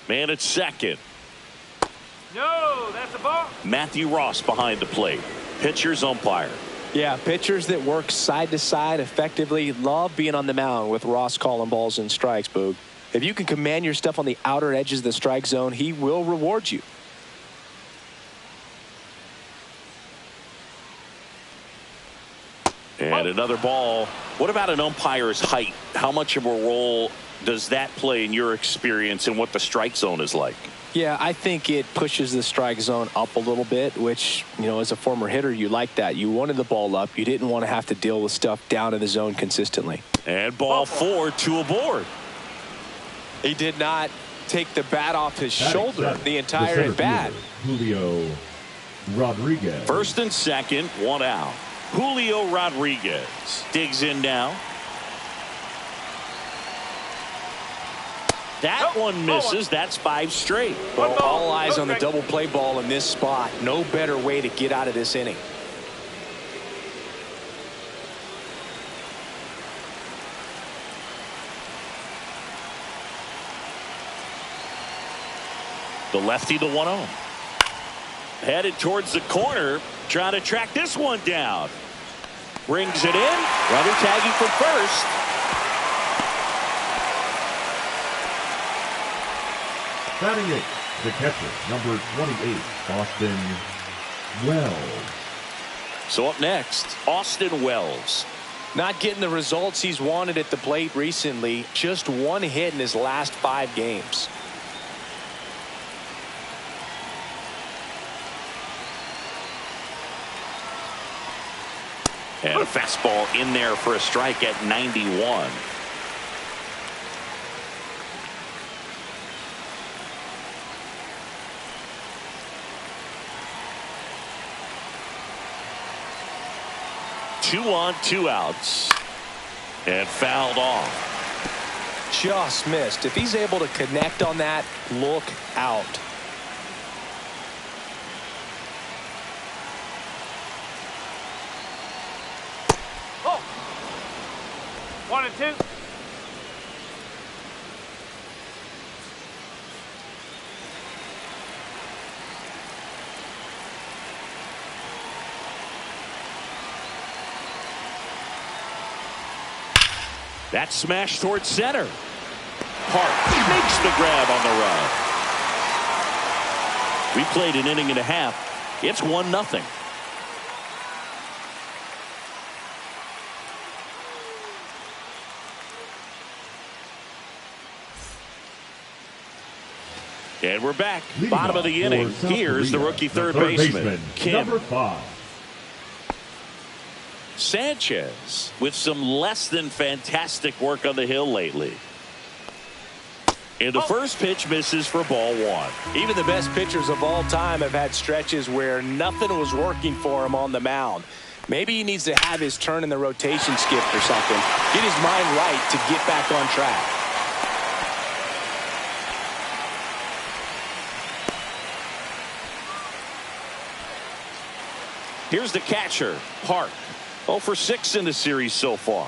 Man at second. No, that's a ball. Matthew Ross behind the plate. Pitcher's umpire. Yeah, pitchers that work side to side effectively love being on the mound with Ross calling balls and strikes, Boog. If you can command your stuff on the outer edges of the strike zone, he will reward you. And another ball. What about an umpire's height? How much of a role does that play in your experience and what the strike zone is like? Yeah, I think it pushes the strike zone up a little bit, which, you know, as a former hitter, you like that. You wanted the ball up. You didn't want to have to deal with stuff down in the zone consistently. And ball 4, 2 aboard. He did not take the bat off his shoulder the entire at bat. Julio Rodriguez. First and second, 1 out. Julio Rodriguez digs in now. That one misses. That's 5 straight. Well, all eyes on the double play ball in this spot. No better way to get out of this inning. The lefty, the 1-0. Headed towards the corner, trying to track this one down. Brings it in. Runner tagging from first. Batting 8, the catcher, number 28, Austin Wells. So up next, Austin Wells. Not getting the results he's wanted at the plate recently. Just 1 hit in his last 5 games. And a fastball in there for a strike at 91. Two on, 2 outs. And fouled off. Just missed. If he's able to connect on that, look out. Oh. 1 and 2. That smash towards center. Hart makes the grab on the run. We played an inning and a half. It's 1-0. And we're back. Leading Bottom of the inning. Here's the rookie third baseman, Kim. Number 5. Sanchez with some less than fantastic work on the hill lately. And the first pitch misses for ball 1. Even the best pitchers of all time have had stretches where nothing was working for him on the mound. Maybe he needs to have his turn in the rotation skipped or something. Get his mind right to get back on track. Here's the catcher, Hart. 0 for 6 in the series so far.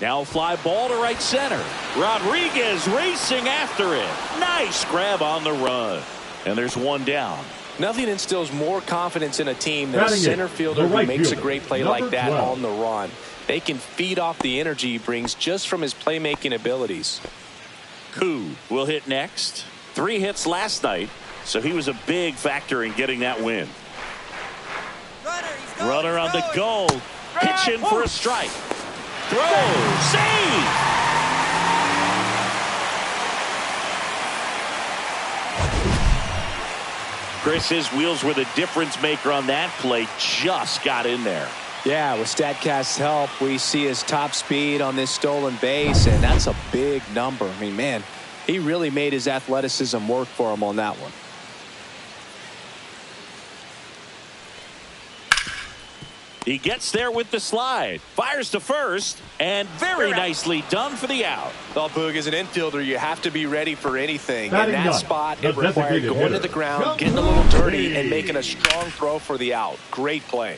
Now fly ball to right center. Rodriguez racing after it. Nice grab on the run. And there's 1 down. Nothing instills more confidence in a team than a center fielder who makes a great play like that on the run. They can feed off the energy he brings just from his playmaking abilities. Koo will hit next. 3 hits last night. So he was a big factor in getting that win. Runner on the go. Pitch in for a strike. Throw. Save. Chris, his wheels were the difference maker on that play. Just got in there. Yeah, with StatCast's help, we see his top speed on this stolen base, and that's a big number. I mean, man, he really made his athleticism work for him on that one. He gets there with the slide. Fires to first. And very nicely done for the out. Well, Boog, as an infielder, you have to be ready for anything. Batting In that none. spot, The it required designated going to hitter. the ground, Jump getting a little dirty, three. and making a strong throw for the out. Great play.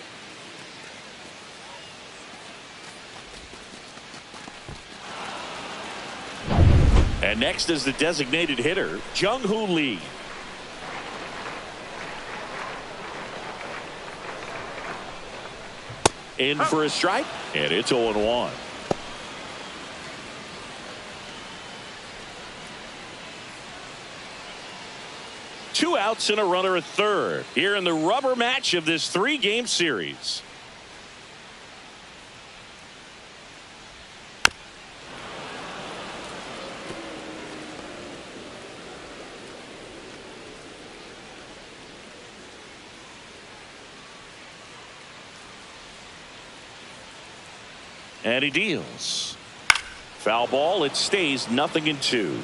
And next is the designated hitter, Jung-Hoo Lee. In for a strike, and it's 0-1. Two outs and a runner at third here in the rubber match of this 3-game series. And he deals. Foul ball. It stays 0-2.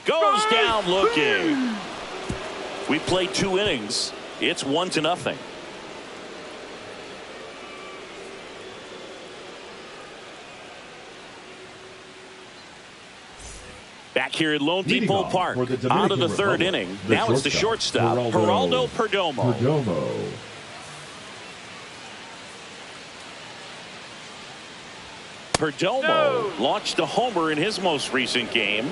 Goes down looking. We played 2 innings. It's 1-0. Back here at Lone Depot Park, out of the third inning. Now it's the shortstop, Geraldo Perdomo. Perdomo launched a homer in his most recent game.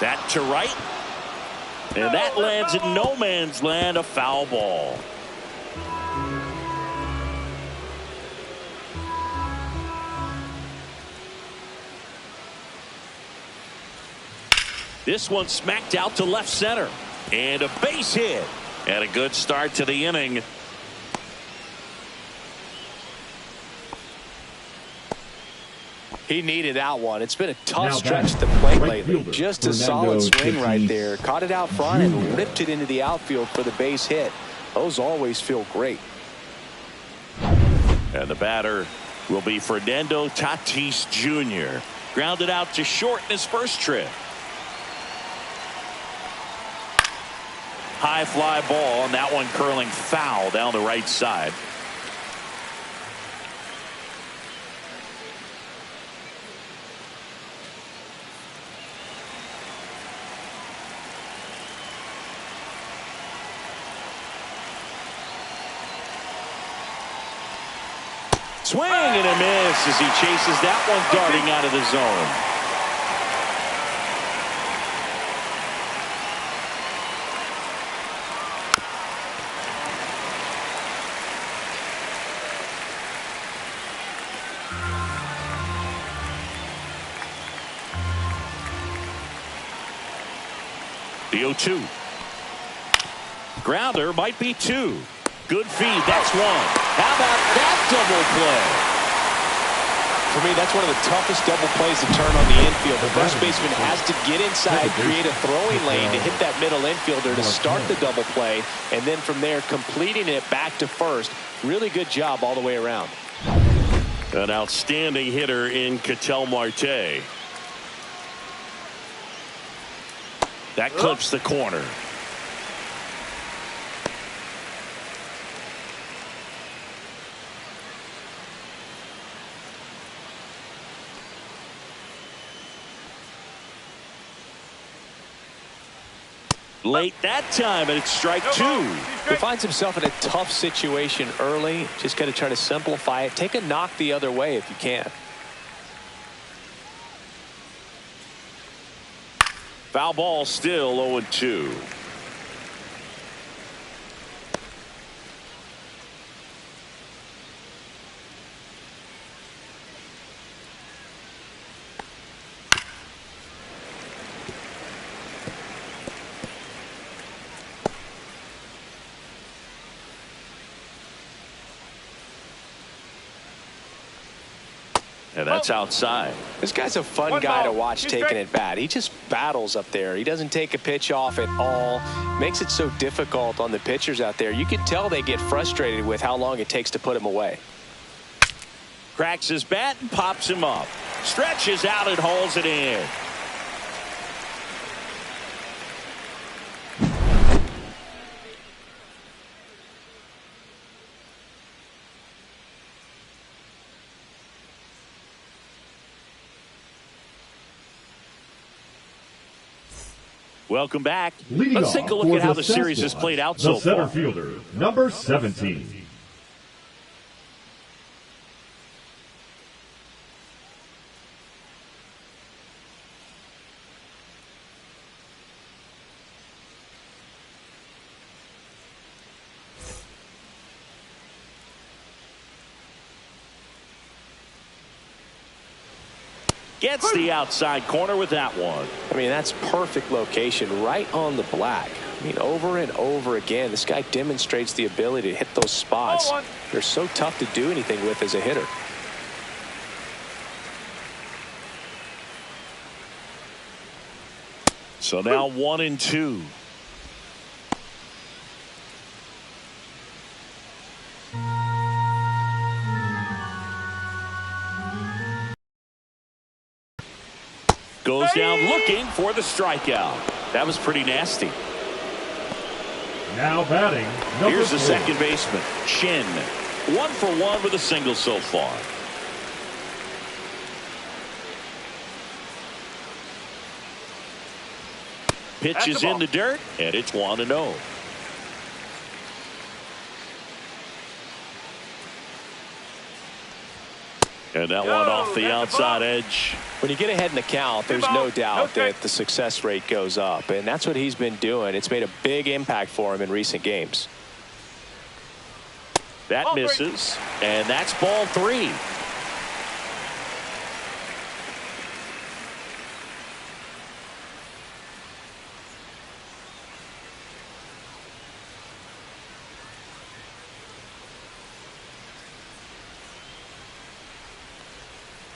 That to right. And that lands in no man's land, a foul ball. This one smacked out to left center. And a base hit. And a good start to the inning. He needed that one. It's been a tough stretch to play lately. Just a solid swing right there. Caught it out front and ripped it into the outfield for the base hit. Those always feel great. And the batter will be Fernando Tatis Jr. Grounded out to short in his first trip. High fly ball, and that one curling foul down the right side. Swing and a miss as he chases that one darting out of the zone. The 0-2. Grounder might be 2. Good feed. That's 1. How about that double play? For me, that's one of the toughest double plays to turn on the infield. The first baseman has to get inside, create a throwing lane to hit that middle infielder to start the double play, and then from there completing it back to first. Really good job all the way around. An outstanding hitter in Ketel Marte. That clips the corner. Late that time, and it's strike 2. He finds himself in a tough situation early. Just got to try to simplify it. Take a knock the other way if you can. Foul ball, still 0-2. And that's outside. This guy's a fun guy to watch taking at bat. He just battles up there. He doesn't take a pitch off at all. Makes it so difficult on the pitchers out there. You can tell they get frustrated with how long it takes to put him away. Cracks his bat and pops him up. Stretches out and hauls it in. Welcome back. Let's take a look at how the series has played out so far. The center fielder, number 17. Gets the outside corner with that one. I mean, that's perfect location right on the black. I mean, over and over again, this guy demonstrates the ability to hit those spots. They're so tough to do anything with as a hitter. So now 1-2. Goes down looking for the strikeout. That was pretty nasty. Now batting, here's the second baseman, Shin. 1 for 1 with a single so far. Pitch is in the dirt, and it's 1-0. And that one off the outside edge. When you get ahead in the count, there's no doubt that the success rate goes up, and that's what he's been doing. It's made a big impact for him in recent games. That misses, and that's ball 3.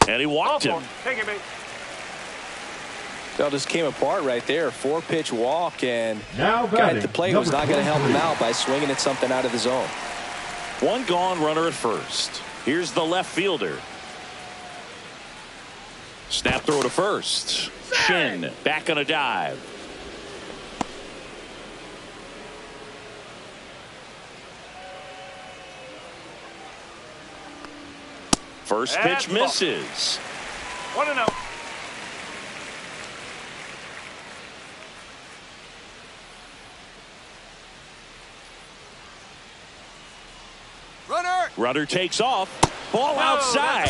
And he walked him. That just came apart right there. 4-pitch walk, and now guy at the plate was not going to help him out by swinging at something out of the zone. 1 gone, runner at first. Here's the left fielder. Snap throw to first. Shin back on a dive. First pitch misses. 1-0. Runner takes off. Ball outside.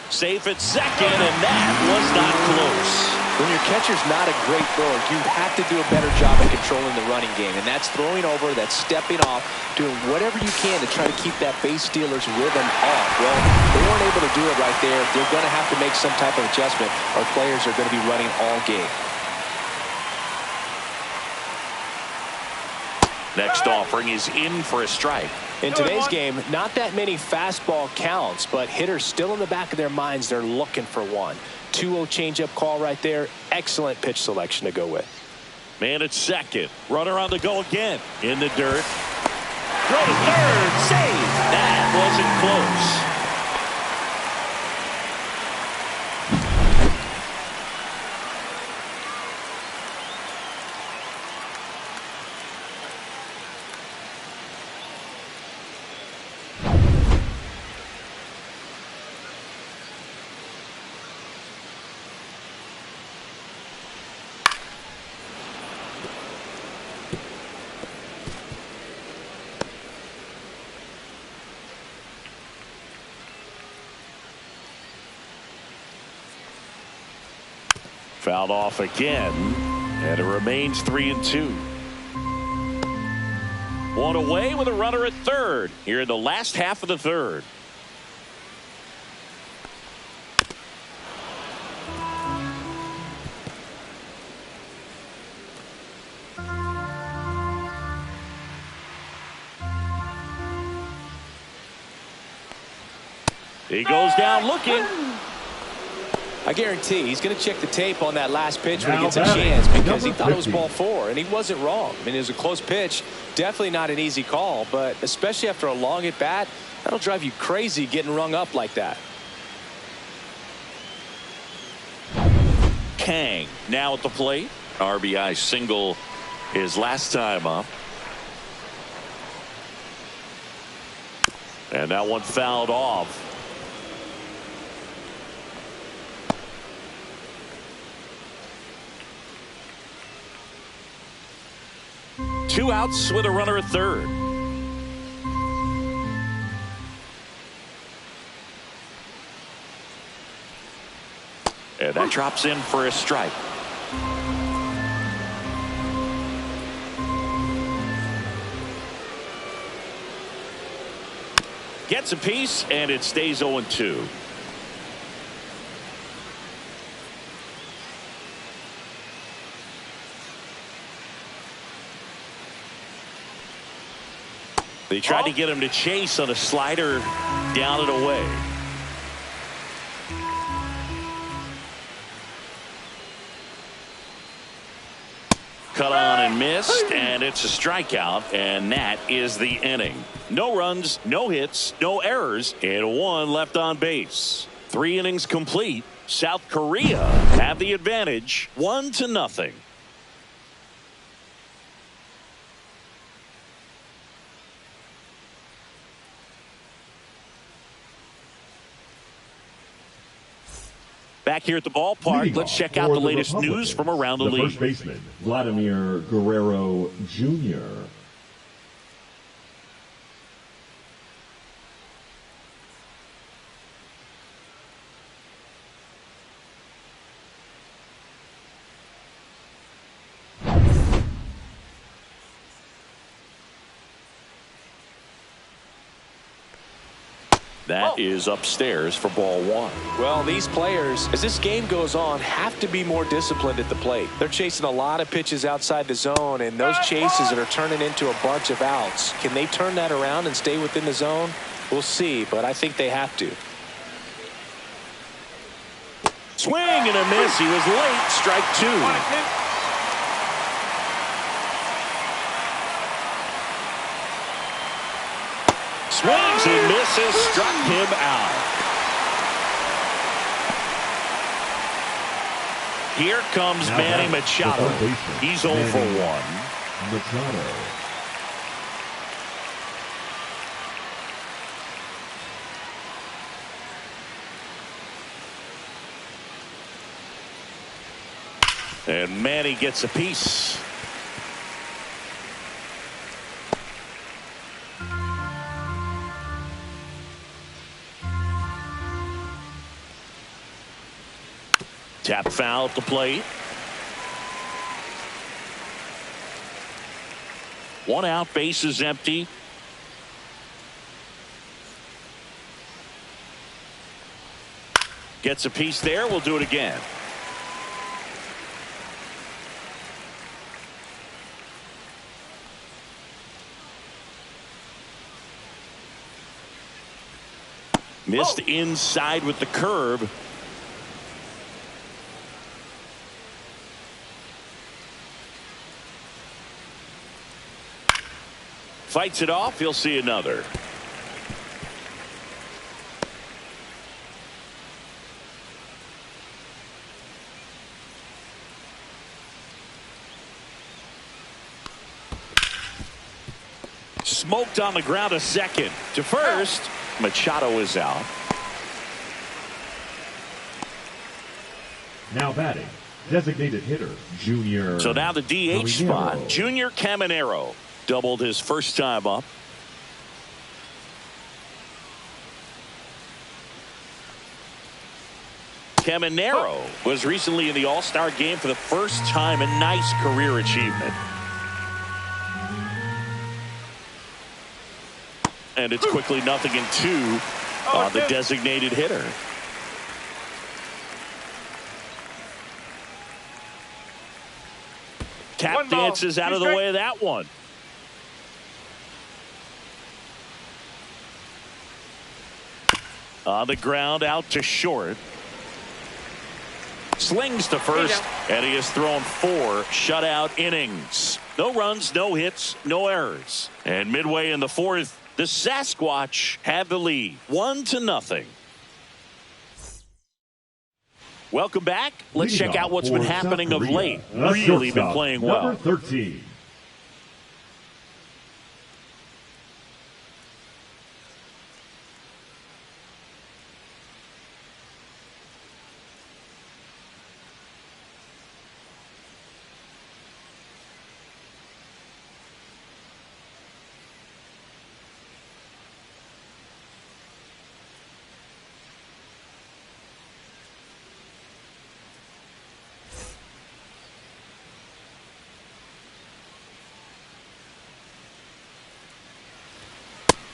Safe at second, and that was not close. When your catcher's not a great thrower, you have to do a better job of controlling the running game, and that's throwing over, that's stepping off, doing whatever you can to try to keep that base stealer's rhythm off. Well, they weren't able to do it right there. They're going to have to make some type of adjustment, or players are going to be running all game. Next offering is in for a strike. In today's game, not that many fastball counts, but hitters still in the back of their minds, they're looking for one. 2-0 changeup call right there. Excellent pitch selection to go with. Man at second. Runner on the go again. In the dirt. Throw to third. Save. That wasn't close. Fouled off again, and it remains 3-2. One away with a runner at third here in the last half of the third. He goes down looking. I guarantee he's going to check the tape on that last pitch when he gets a chance, because he thought it was ball 4, and he wasn't wrong. I mean, it was a close pitch. Definitely not an easy call, but especially after a long at bat, that'll drive you crazy getting rung up like that. Kang now at the plate. RBI single his last time up. And that one fouled off. Two outs with a runner at third. And that drops in for a strike. Gets a piece, and it stays 0-2. They tried to get him to chase on a slider, down and away. Cut on and missed, and it's a strikeout, and that is the inning. No runs, no hits, no errors, and one left on base. 3 innings complete. South Korea have the advantage, 1-0. Back here at the ballpark, let's check out the latest news from around the league. First baseman, Vladimir Guerrero Jr. That is upstairs for ball 1. Well, these players, as this game goes on, have to be more disciplined at the plate. They're chasing a lot of pitches outside the zone, and those chases that are turning into a bunch of outs, can they turn that around and stay within the zone? We'll see, but I think they have to. Swing and a miss. He was late. Strike 2. Swings and misses, struck him out. Here comes Manny Machado. He's 0 for 1. Machado. And Manny gets a piece. Tap foul at the plate. 1 out, base is empty. Gets a piece there. We'll do it again. Missed inside with the curve. Fights it off. He'll see another. Smoked on the ground a second. To first. Machado is out. Now batting, designated hitter, Junior. So now the DH spot. Junior Caminero doubled his first time up. Caminero was recently in the All-Star game for the first time. A nice career achievement. And it's quickly 0-2 on the designated hitter. Tap dances out of the way of that one. On the ground, out to short. Slings to first, and he has thrown 4 shutout innings. No runs, no hits, no errors. And midway in the 4th, the Sasquatch have the lead, 1-0. Welcome back. Let's check out what's been happening of late. Really been playing well. Number 13.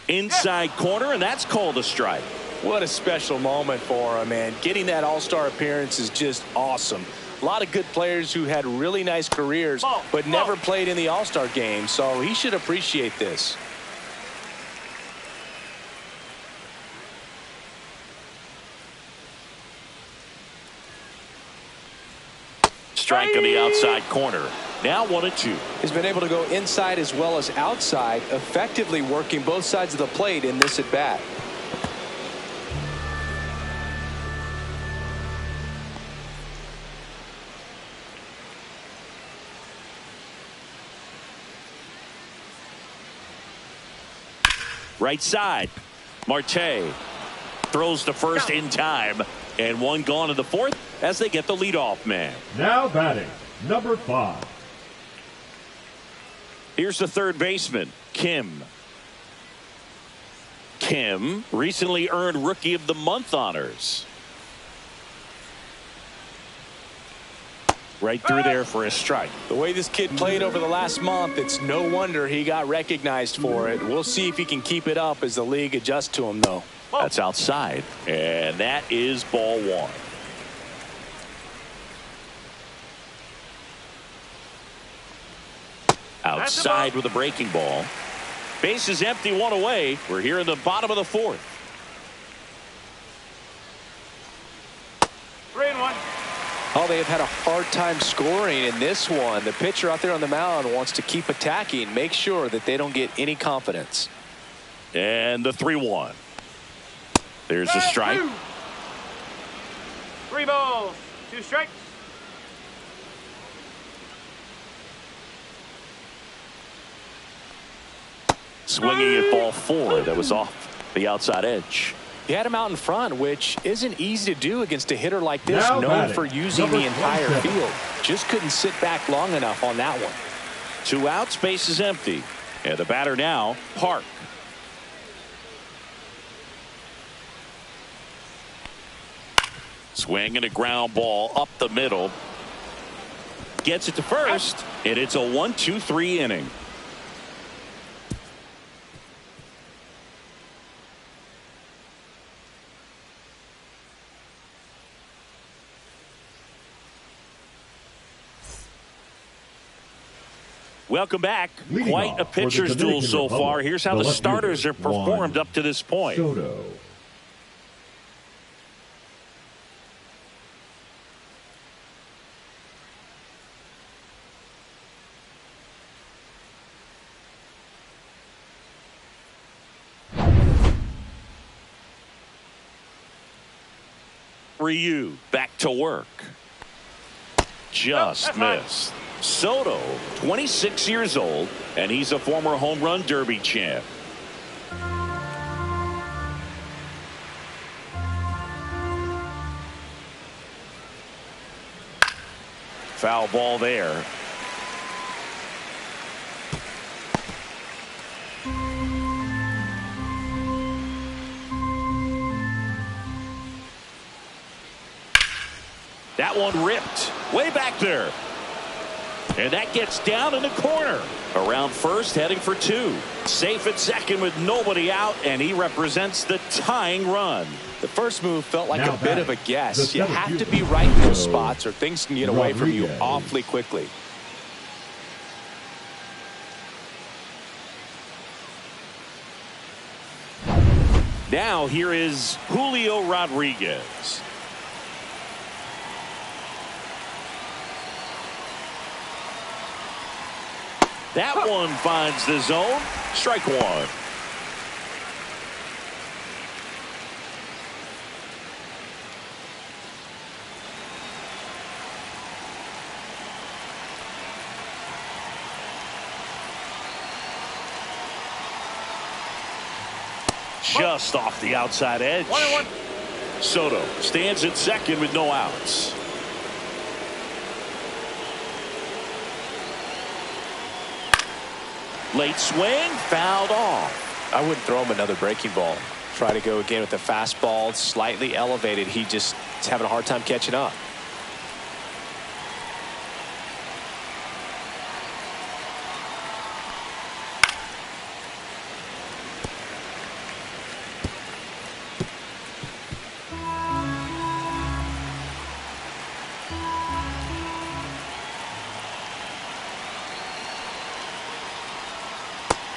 Inside corner, and that's called a strike. What a special moment for him, man. Getting that all-star appearance is just awesome. A lot of good players who had really nice careers but never played in the all-star game, so he should appreciate this. Strike on the outside corner. Now 1-2. He's been able to go inside as well as outside, effectively working both sides of the plate in this at-bat. Right side. Marte throws to first in time, and 1 gone in the 4th as they get the leadoff man. Now batting, number 5. Here's the third baseman, Kim. Kim recently earned Rookie of the Month honors. Right through there for a strike. The way this kid played over the last month, it's no wonder he got recognized for it. We'll see if he can keep it up as the league adjusts to him, though. That's outside, and that is ball 1. Outside with a breaking ball. Base is empty, 1 away. We're here in the bottom of the 4th. 3-1. Oh, they have had a hard time scoring in this one. The pitcher out there on the mound wants to keep attacking, make sure that they don't get any confidence. And the 3-1. There's a strike. 3 balls, 2 strikes. Swinging at ball 4. That was off the outside edge. He had him out in front, which isn't easy to do against a hitter like this, known for using the entire field. Just couldn't sit back long enough on that one. 2 outs, base is empty. And the batter now, Park. Swing and a ground ball up the middle. Gets it to first, and it's a 1-2-3 inning. Welcome back. Quite a pitcher's duel so far. Here's how the starters are performed up to this point. Soto. Ryu back to work. Just missed. Soto, 26 years old, and he's a former home run derby champ. Foul ball there. That one ripped way back there. And that gets down in the corner. Around first, heading for 2. Safe at second with nobody out, and he represents the tying run. The first move felt like a bit of a guess. You have to be right in those spots or things can get away from you awfully quickly. Now here is Julio Rodriguez. That one finds the zone. Strike one. Just off the outside edge. 1-1. Soto stands at second with no outs. Late swing, fouled off. I wouldn't throw him another breaking ball. Try to go again with the fastball, slightly elevated. He just is having a hard time catching up.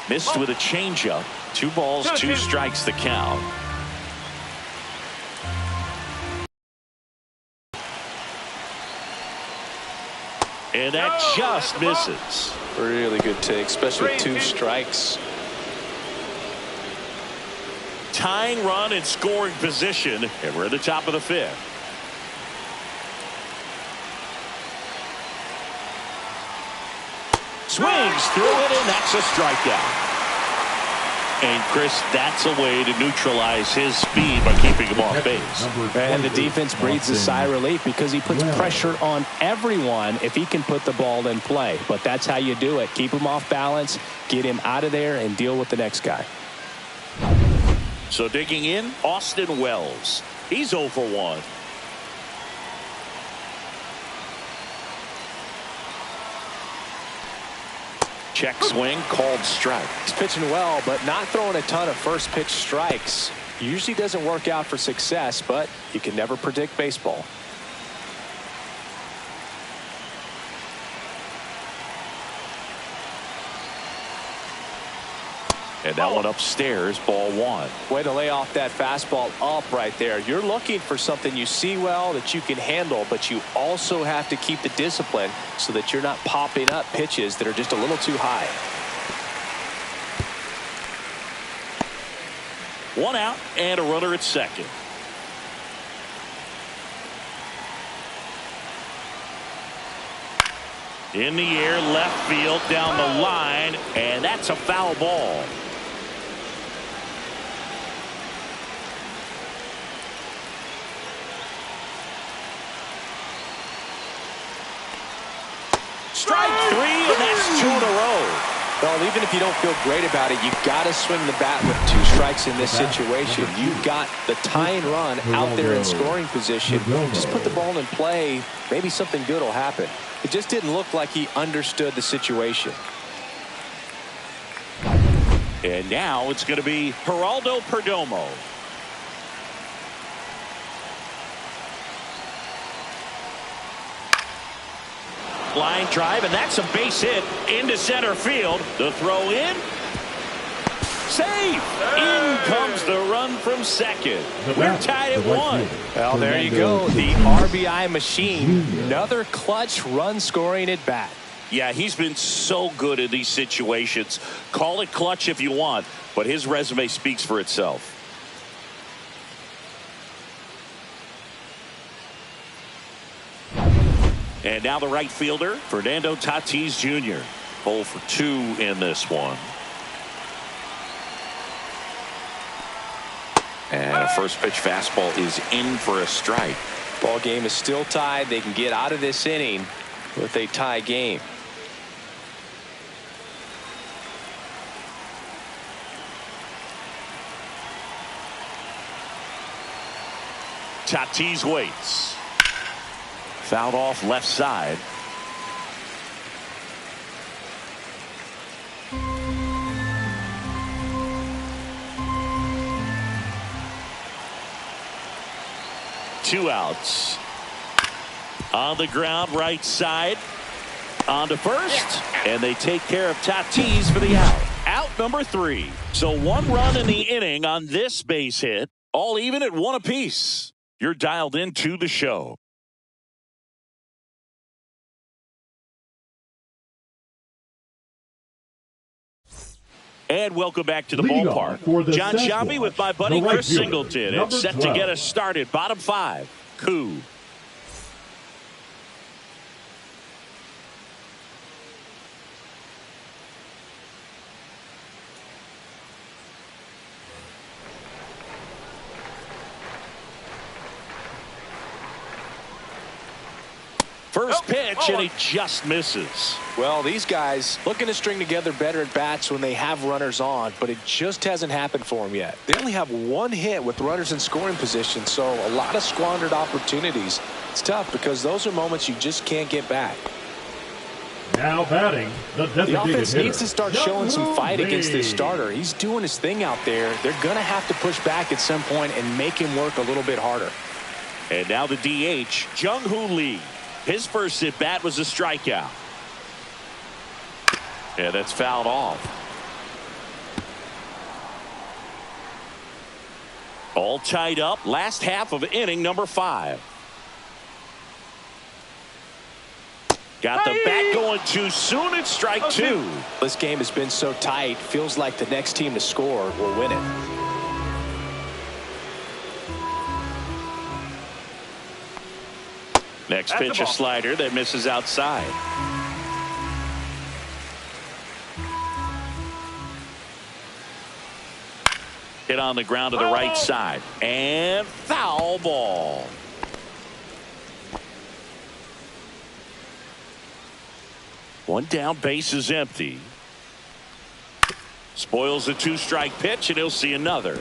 Missed with a changeup. 2 balls, 2 strikes the count. And that just misses. Really good take, especially with 2 strikes. Tying run in scoring position, and we're at the top of the 5th. Swings through it, and that's a strikeout. And Chris, that's a way to neutralize his speed by keeping him off base. And the defense breathes a sigh of relief because he puts pressure on everyone if he can put the ball in play. But that's how you do it. Keep him off balance, get him out of there, and deal with the next guy. So digging in, Austin Wells. He's 0 for 1. Check swing, called strike. He's pitching well, but not throwing a ton of first pitch strikes. Usually doesn't work out for success, but you can never predict baseball. And that one upstairs, ball 1. Way to lay off that fastball up right there. You're looking for something you see well that you can handle, but you also have to keep the discipline so that you're not popping up pitches that are just a little too high. 1 out and a runner at second. In the air, left field, down the line, and that's a foul ball. Strike 3, and that's 2 in a row. Well, even if you don't feel great about it, you got to swing the bat with 2 strikes in this situation. You've got the tying run out there in scoring position. Just put the ball in play. Maybe something good will happen. It just didn't look like he understood the situation. And now it's going to be Geraldo Perdomo. Line drive, and that's a base hit into center field. The throw in. Save. In comes the run from second. We're tied at 1. Well, there you go. The RBI machine. Another clutch run scoring at bat. Yeah, he's been so good in these situations. Call it clutch if you want, but his resume speaks for itself. And now the right fielder, Fernando Tatis Jr. 0 for 2 in this one. And a first pitch fastball is in for a strike. Ball game is still tied. They can get out of this inning with a tie game. Tatis waits. Fouled off left side. Two outs. On the ground, right side. On to first. And they take care of Tatis for the out. out number 3. So 1 run in the inning on this base hit. All even at 1 apiece. You're dialed into the show. And welcome back to the ballpark. John Sciambi with my buddy Chris Singleton. It's set to get us started. Bottom 5. Koo. First pitch, and he just misses. Well, these guys looking to string together better at bats when they have runners on, but it just hasn't happened for them yet. They only have 1 hit with runners in scoring position, so a lot of squandered opportunities. It's tough because those are moments you just can't get back. Now batting, the offense needs to start showing some fight against this starter. He's doing his thing out there. They're going to have to push back at some point and make him work a little bit harder. And now the DH, Jung-Hoo Lee. His first at-bat was a strikeout. Yeah, that's fouled off. All tied up. Last half of inning number 5. Got the bat going too soon. It's strike 2. This game has been so tight. Feels like the next team to score will win it. Next pitch, a slider that misses outside. Hit on the ground to the right side. And foul ball. One down, base is empty. Spoils the 2-strike pitch, and he'll see another.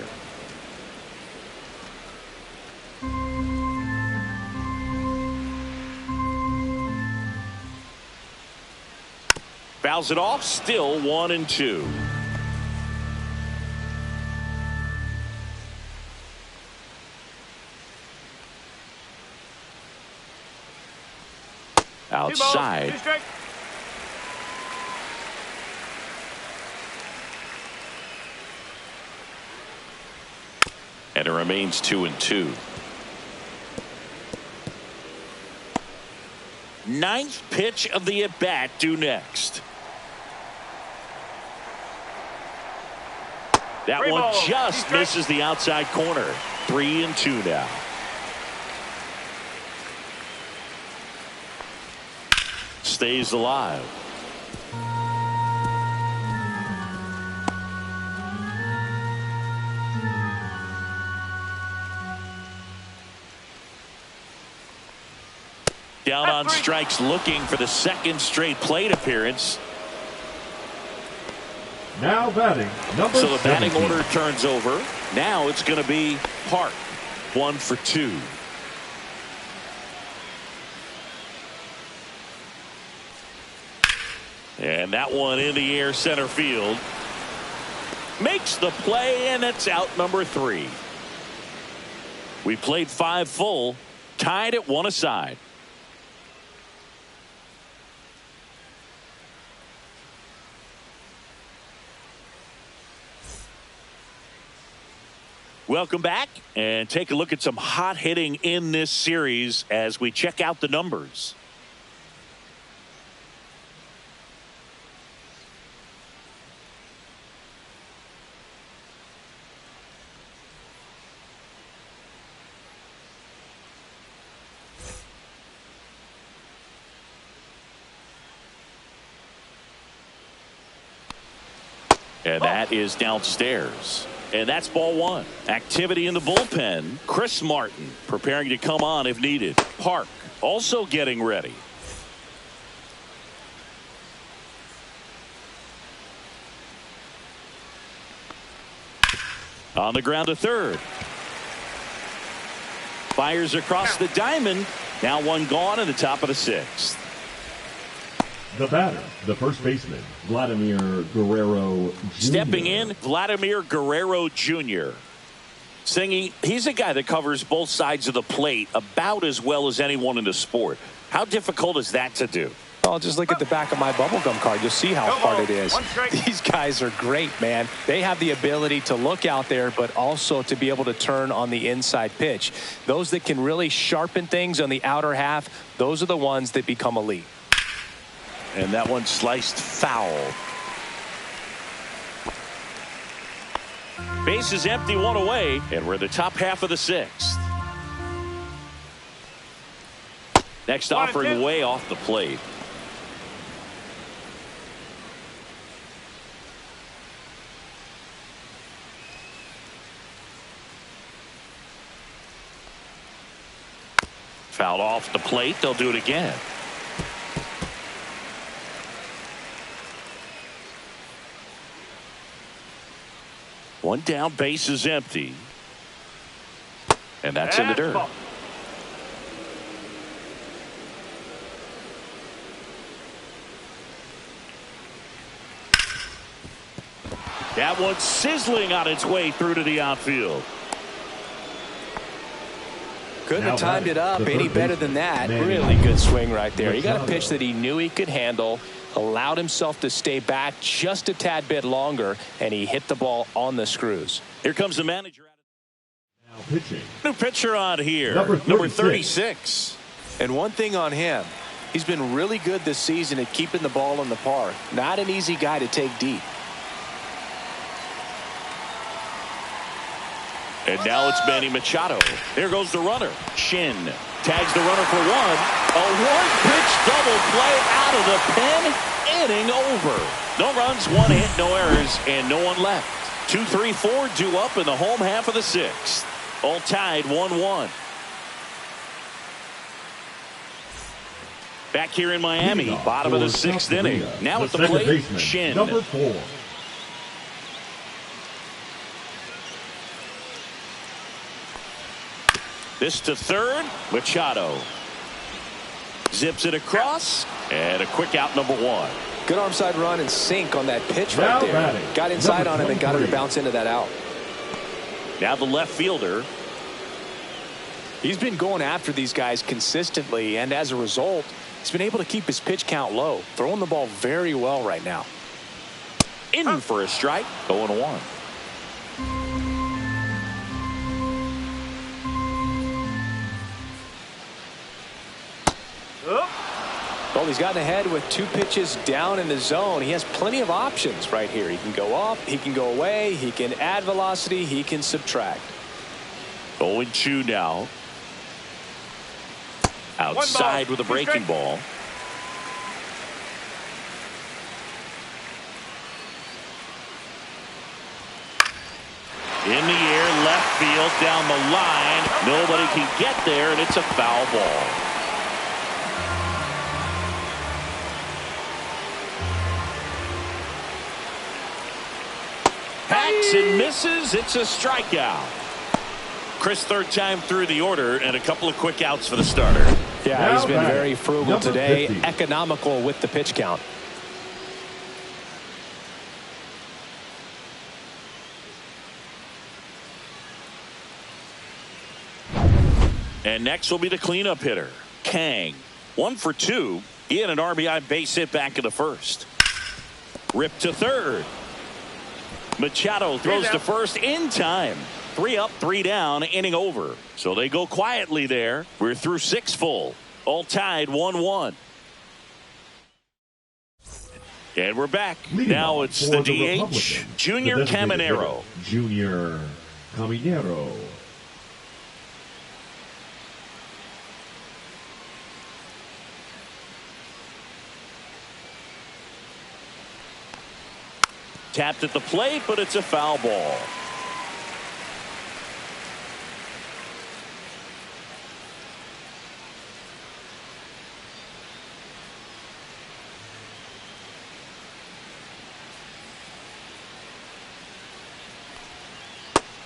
Fouls it off, still 1-2. Outside. And it remains 2-2. 9th pitch of the at-bat due next. That one just misses the outside corner. 3-2 now. Stays alive. Down on strikes, looking for the 2nd straight plate appearance. Now batting, number So the batting 17. order turns over. Now it's going to be Park. 1 for 2. And that one in the air center field. Makes the play, and it's out number 3. We played 5 full, tied at 1 aside. Welcome back, and take a look at some hot hitting in this series as we check out the numbers. And that is downstairs. And that's ball 1. Activity in the bullpen. Chris Martin preparing to come on if needed. Park also getting ready. On the ground to third. Fires across the diamond. Now 1 gone in the top of the 6th. The batter, the first baseman, Vladimir Guerrero Jr. Stepping in, Vladimir Guerrero Jr. Singing, he's a guy that covers both sides of the plate about as well as anyone in the sport. How difficult is that to do? Oh, just look at the back of my bubblegum card. You'll see how hard it is. These guys are great, man. They have the ability to look out there, but also to be able to turn on the inside pitch. Those that can really sharpen things on the outer half, those are the ones that become elite. And that one sliced foul. Base is empty, one away, and we're in the top half of the sixth. Next offering way off the plate. Fouled off the plate. They'll do it again. One down, base is empty. And that's in the dirt. That one's sizzling on its way through to the outfield. Couldn't have timed it up any better than that. Really good swing right there. He got a pitch that he knew he could handle, allowed himself to stay back just a tad bit longer, and he hit the ball on the screws. Here comes the manager. Now pitching. New pitcher on here. Number 36. And one thing on him, he's been really good this season at keeping the ball in the park. Not an easy guy to take deep. And now it's Manny Machado. There goes the runner. Shin tags the runner for one. A one-pitch double play out of the pen. Inning over. No runs, one hit, no errors, and no one left. 2, 3, 4 due up in the home half of the sixth. All tied 1-1. Back here in Miami, bottom of the sixth inning. Now at the plate, Shin. Number 4. This to third. Machado zips it across, and a quick out, number 1. Good arm side run and sink on that pitch right there. Got inside on him and got him to bounce into that out. Now the left fielder. He's been going after these guys consistently, and as a result, he's been able to keep his pitch count low. Throwing the ball very well right now. In for a strike. 0-1. Well, he's gotten ahead with 2 pitches down in the zone. He has plenty of options right here. He can go up, he can go away, he can add velocity, he can subtract. 0-2 now. Outside with a breaking ball. In the air, left field, down the line. Nobody can get there, and it's a foul ball. Hacks and misses. It's a strikeout. Chris, third time through the order, and a couple of quick outs for the starter. Yeah, he's been very frugal today, economical with the pitch count. And next will be the cleanup hitter, Kang. 1 for 2. He had an RBI base hit back in the first. Ripped to third. Machado throws to first in time. 3 up, 3 down, inning over. So they go quietly there. We're through 6 full. All tied 1-1. And we're back. Now it's the DH, Junior Caminero. Junior Caminero. Tapped at the plate, but it's a foul ball.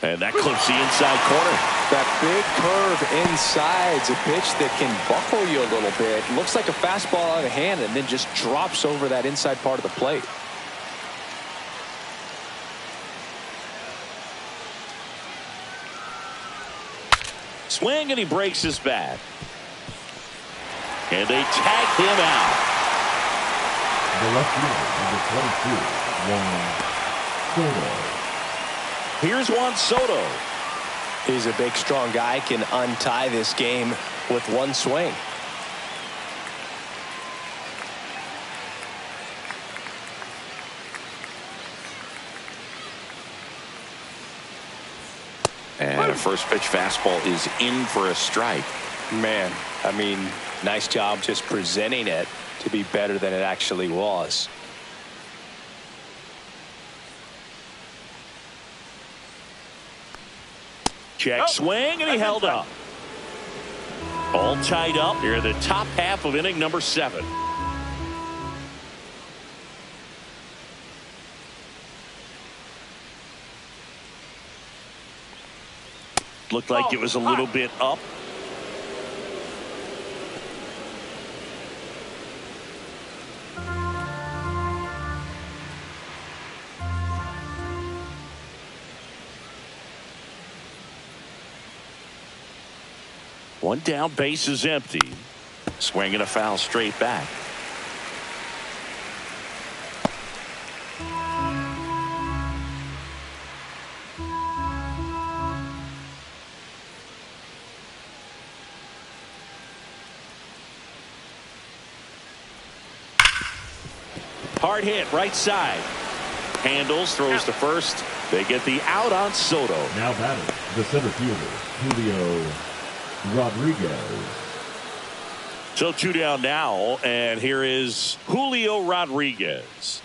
And that clips the inside corner. That big curve inside's a pitch that can buckle you a little bit. Looks like a fastball out of hand and then just drops over that inside part of the plate. Swing, and he breaks his bat. And they tag him out. the left fielder, number 22, Juan Soto. Here's Juan Soto. He's a big, strong guy, can untie this game with one swing. And a first pitch fastball is in for a strike. Man, I mean, nice job just presenting it to be better than it actually was. Check swing, and he held up. All tied up here in the top half of inning number 7. Looked like it was a little bit up. One down, base is empty. Swinging a foul straight back. Hard hit, right side. Handles, throws to first. They get the out on Soto. Now batting, the center fielder, Julio Rodriguez. So 2 down now, and here is Julio Rodriguez.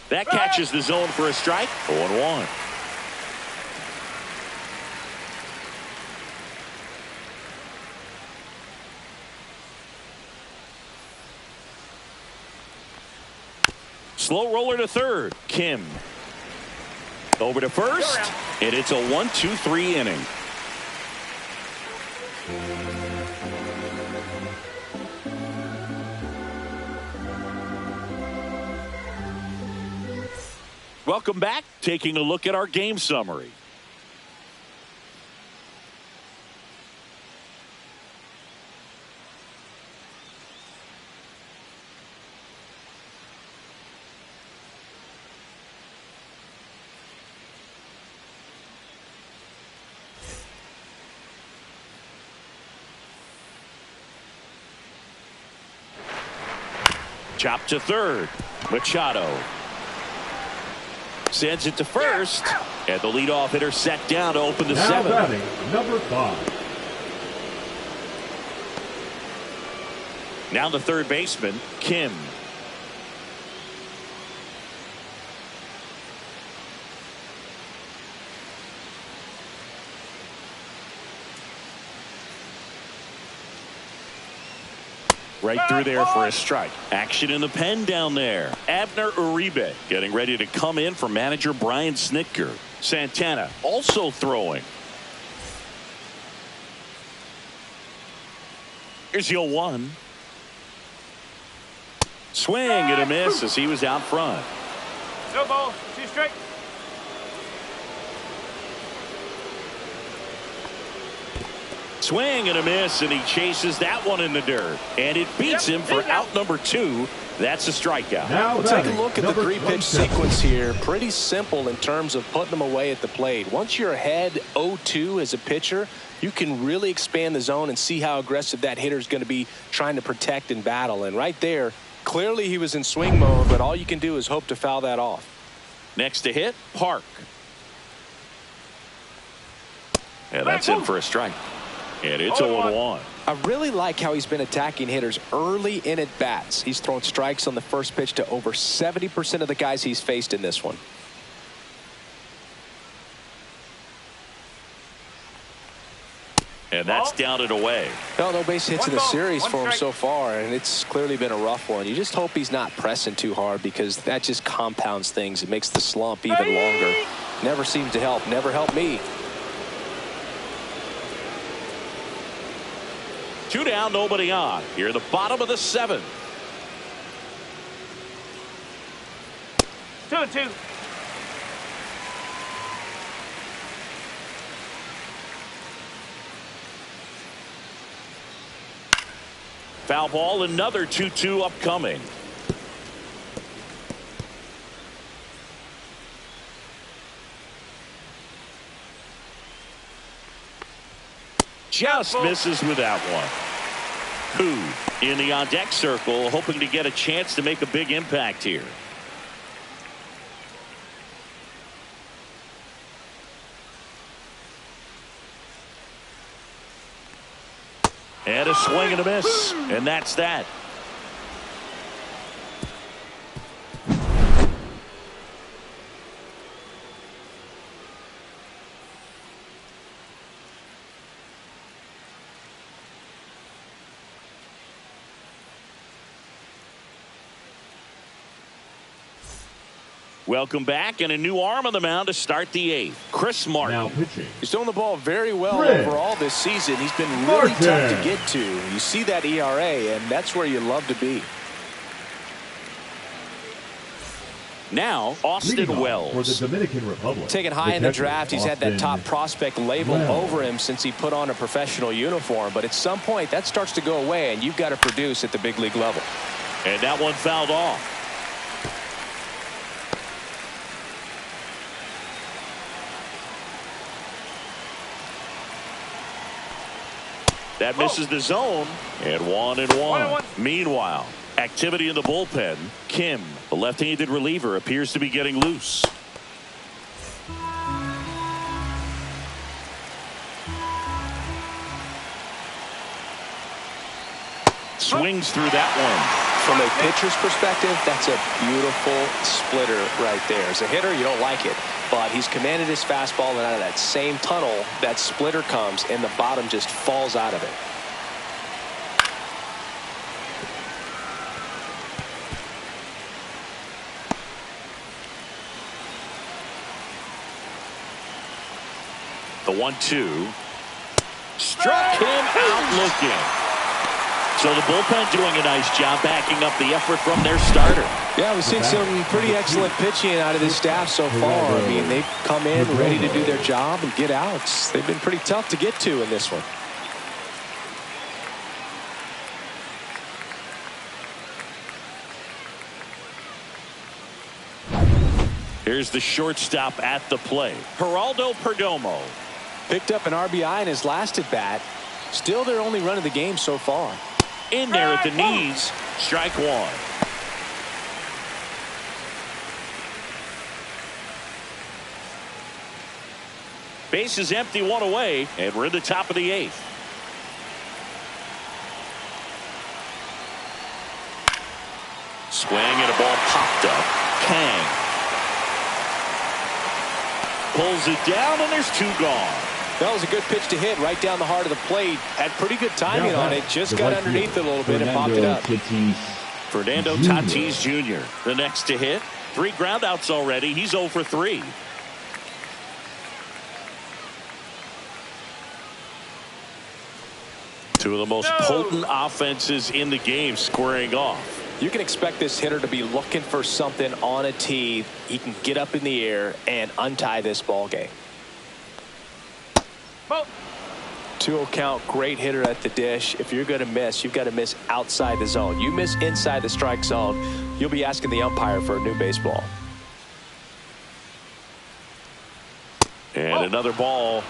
That catches the zone for a strike. 0-1. Slow roller to third. Kim. Over to first. And it's a 1-2-3 inning. Welcome back. Taking a look at our game summary. Chop to third. Machado sends it to first, and the leadoff hitter set down to open the 7th. Batting, number 5. Now the third baseman, Kim. Right through there for a strike. Action in the pen down there. Abner Uribe getting ready to come in for manager Brian Snitker. Santana also throwing. Here's 0-1. Swing and a miss as he was out front. No ball, 2 strikes. Swing and a miss, and he chases that one in the dirt. And it beats him for out number 2. That's a strikeout. Now we'll take a look at the 3-pitch sequence here. Pretty simple in terms of putting them away at the plate. Once you're ahead 0-2 as a pitcher, you can really expand the zone and see how aggressive that hitter is going to be trying to protect and battle. And right there, clearly he was in swing mode, but all you can do is hope to foul that off. Next to hit, Park. And that's in for a strike. And it's 0-1. I really like how he's been attacking hitters early in at bats. He's thrown strikes on the first pitch to over 70% of the guys he's faced in this one. And that's down and away. No base hits in the series for him so far, and it's clearly been a rough one. You just hope he's not pressing too hard, because that just compounds things. It makes the slump even longer. Never seems to help. Never helped me. 2 down, nobody on. Here at the bottom of the 7th. 2-2. Foul ball, another 2-2 upcoming. Just misses with that one. Who in the on-deck circle, hoping to get a chance to make a big impact here. And a swing and a miss. And that's that. Welcome back, and a new arm on the mound to start the eighth. Chris Martin. Now pitching. He's throwing the ball very well overall this season. He's been really tough to get to. You see that ERA, and that's where you love to be. Now, Austin Wells. For the Dominican Republic. Taken high in the draft, he's had that top prospect label over him since he put on a professional uniform. But at some point, that starts to go away, and you've got to produce at the big league level. And that one fouled off. That misses the zone, and 1-1. Meanwhile, activity in the bullpen. Kim, the left-handed reliever, appears to be getting loose. Swings through that one. From a pitcher's perspective, that's a beautiful splitter right there. As a hitter, you don't like it, but he's commanded his fastball, and out of that same tunnel, that splitter comes, and the bottom just falls out of it. The 1-2. Struck him out looking. So the bullpen doing a nice job backing up the effort from their starter. Yeah, we've seen some pretty excellent pitching out of this staff so far. I mean, they've come in ready to do their job and get outs. They've been pretty tough to get to in this one. Here's the shortstop at the plate, Geraldo Perdomo. Picked up an RBI in his last at bat. Still their only run of the game so far. In there at the knees, strike one. Base is empty, one away, and we're in the top of the eighth. Swing and a ball popped up. Kang pulls it down, and there's two gone. That was a good pitch to hit right down the heart of the plate. Had pretty good timing on it. Just got underneath it a little bit and popped it up. Fernando Tatis Jr. the next to hit. 3 groundouts already. He's 0 for 3. Two of the most potent offenses in the game squaring off. You can expect this hitter to be looking for something on a tee. He can get up in the air and untie this ball game. 2-0 count, great hitter at the dish. If you're going to miss, you've got to miss outside the zone. You miss inside the strike zone, you'll be asking the umpire for a new baseball. And another ball.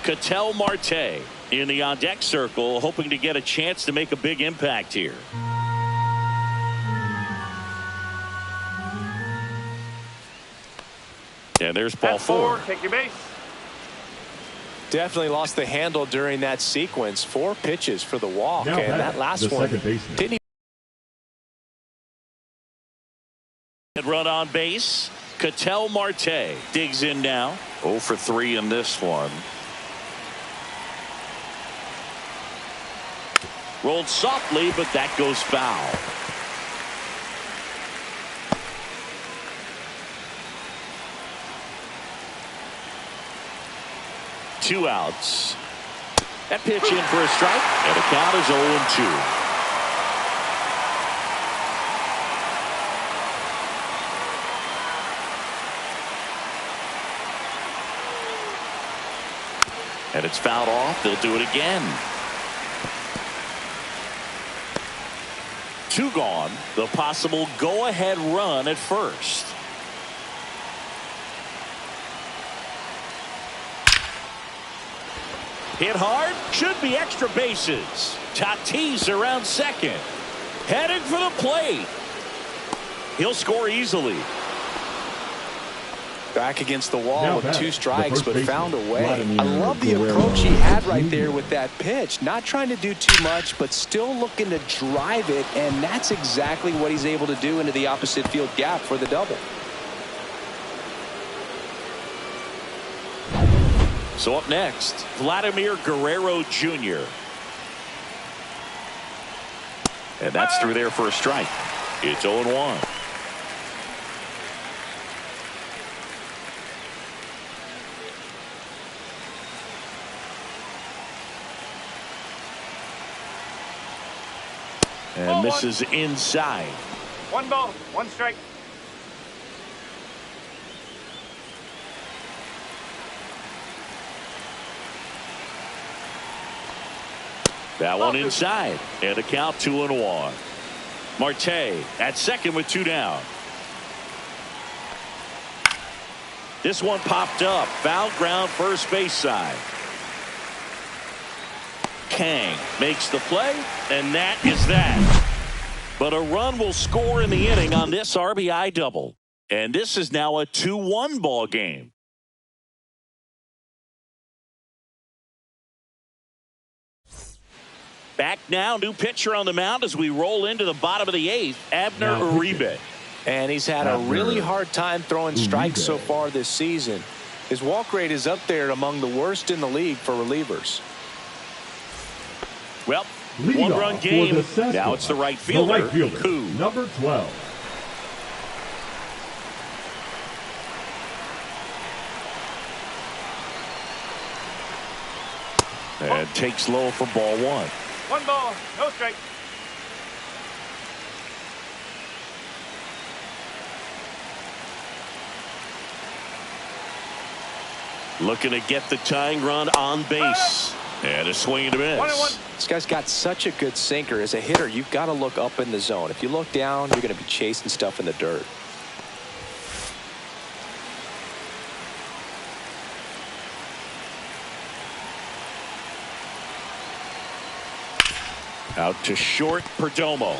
Ketel Marte in the on-deck circle, hoping to get a chance to make a big impact here. And there's ball 4. Take your base. Definitely lost the handle during that sequence. 4 pitches for the walk, and that last one didn't even run on base. Ketel Marte digs in now. 0 for 3 in this one. Rolled softly, but that goes foul. Two outs. That pitch in for a strike, and the count is 0-2. And it's fouled off. They'll do it again. 2 gone. The possible go-ahead run at first. Hit hard. Should be extra bases. Tatis around second. Heading for the plate. He'll score easily. Back against the wall with 2 strikes, but found a way. Vladimir I love the Guerrero approach he had right Jr. there with that pitch. Not trying to do too much, but still looking to drive it, and that's exactly what he's able to do into the opposite field gap for the double. So up next, Vladimir Guerrero Jr. And that's through there for a strike. It's 0-1. And misses inside. 1 ball, 1 strike. That one inside. And a count 2-1. Marte at second with 2 down. This one popped up. Foul ground first base side. Kang makes the play, and that is that. But a run will score in the inning on this RBI double. And this is now a 2-1 ball game. Back now, new pitcher on the mound as we roll into the bottom of the 8th, Abner Uribe. And he's had a really hard time throwing strikes so far this season. His walk rate is up there among the worst in the league for relievers. Well, 1-run game. Now it's the right fielder, Koo. Number 12. And takes low for ball 1. 1 ball, no strike. Looking to get the tying run on base. And a swing and a miss. 1-1. This guy's got such a good sinker. As a hitter, you've got to look up in the zone. If you look down, you're going to be chasing stuff in the dirt. Out to short, Perdomo.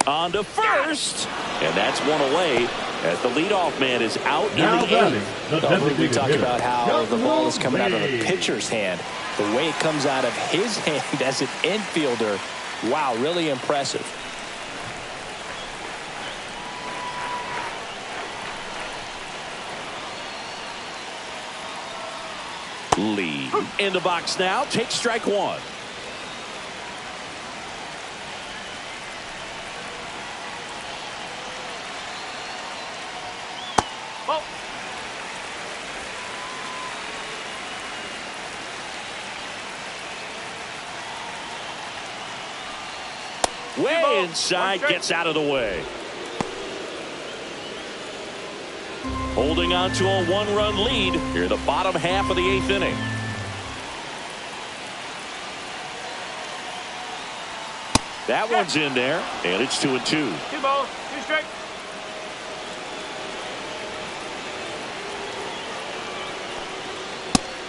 On to first. And that's one away as the leadoff man is out Now in the 8th. We talk about how the ball is coming out of the pitcher's hand. The way it comes out of his hand as an infielder, wow, really impressive. Lee in the box now. Takes strike 1. Oh. Way inside, gets out of the way. Holding on to a 1-run lead here the bottom half of the 8th inning. That one's in there, and it's 2-2. 2 balls, 2 strikes.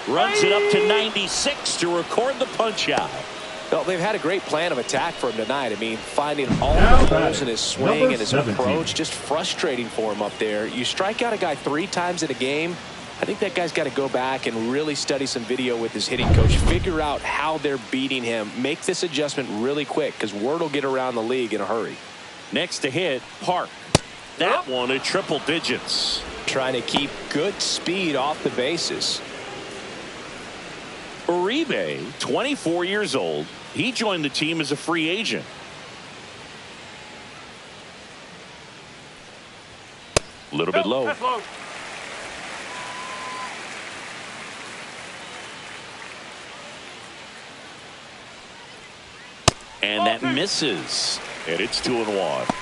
Runs it up to 96 to record the punch out. Well, they've had a great plan of attack for him tonight. I mean, finding all the holes in his swing and his approach, just frustrating for him up there. You strike out a guy 3 times in a game, I think that guy's got to go back and really study some video with his hitting coach, figure out how they're beating him, make this adjustment really quick because word will get around the league in a hurry. Next to hit, Park. That one at triple digits. Trying to keep good speed off the bases. Uribe, 24 years old. He joined the team as a free agent. A little bit low. That's low. And that misses. And it's 2-1.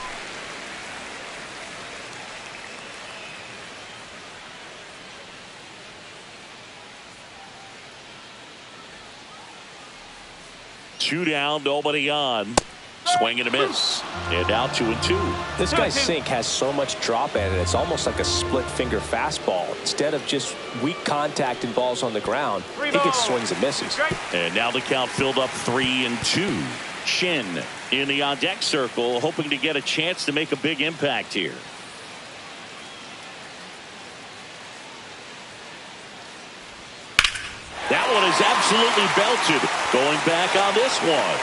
Two down, nobody on. Swing and a miss. And now 2-2. This guy's sink has so much drop in it. It's almost like a split finger fastball. Instead of just weak contact and balls on the ground, he gets swings and misses. And now the count filled up 3-2. Shin in the on deck circle, hoping to get a chance to make a big impact here. That one is absolutely belted. Going back on this one.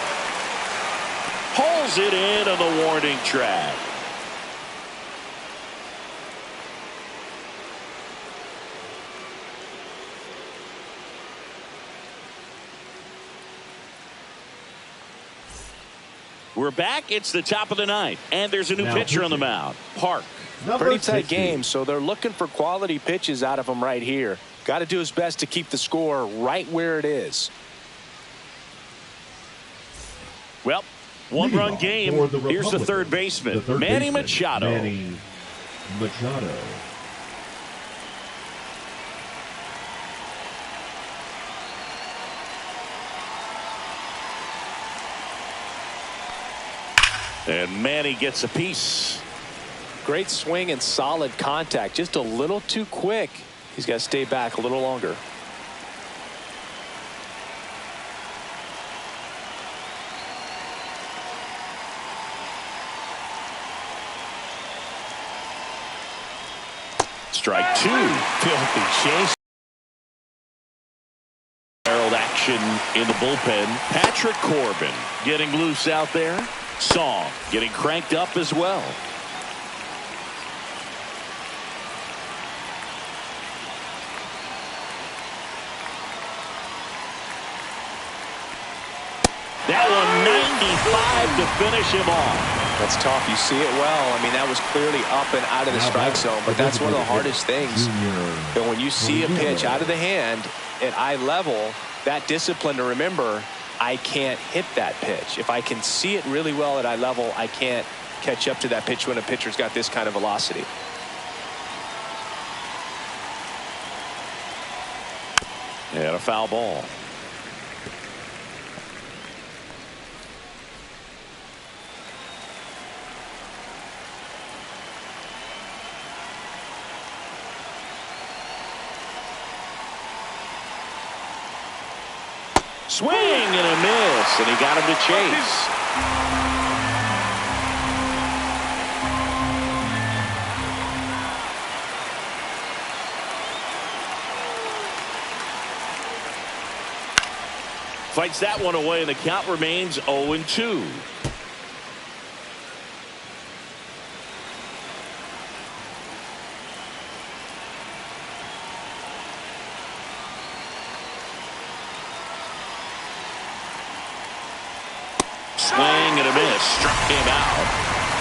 Pulls it in on the warning track. We're back. It's the top of the ninth, and there's a new pitcher on the mound. Park. Pretty tight game, so they're looking for quality pitches out of him right here. Got to do his best to keep the score right where it is. Well, one-run game. Here's the third baseman, Manny Machado. Manny Machado. And Manny gets a piece. Great swing and solid contact. Just a little too quick. He's got to stay back a little longer. Strike two. Filthy chase. Barreled action in the bullpen. Patrick Corbin getting loose out there. Song getting cranked up as well. That one 95 to finish him off. That's tough. You see it well. I mean, that was clearly up and out of the strike zone, but that's one of the hardest things. And when you see a pitch out of the hand at eye level, that discipline to remember, I can't hit that pitch. If I can see it really well at eye level, I can't catch up to that pitch when a pitcher's got this kind of velocity. And a foul ball. Swing and a miss, and he got him to chase. Fights that one away, and the count remains 0-2. Swing and a miss. Struck him out.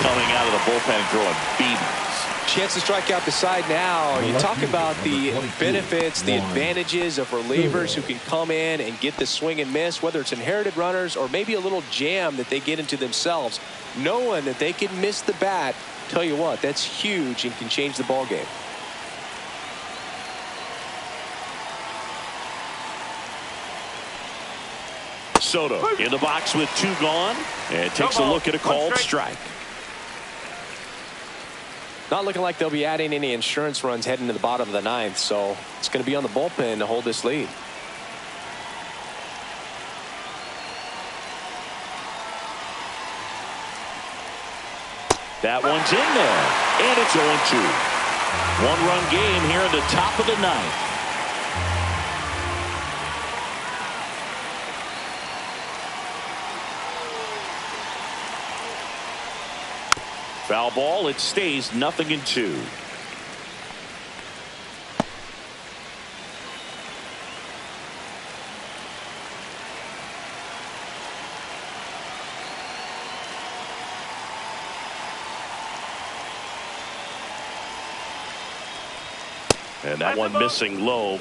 Coming out of the bullpen throwing beatings. Chance to strike out the side now. You talk about the benefits, the advantages of relievers who can come in and get the swing and miss, whether it's inherited runners or maybe a little jam that they get into themselves. Knowing that they can miss the bat, tell you what, that's huge and can change the ball game. Soto in the box with two gone and takes a look at a called strike. Not looking like they'll be adding any insurance runs heading to the bottom of the ninth, so it's going to be on the bullpen to hold this lead. That one's in there, and it's 0-2. One-run game here in the top of the ninth. Foul ball. It stays 0-2. And that one missing low.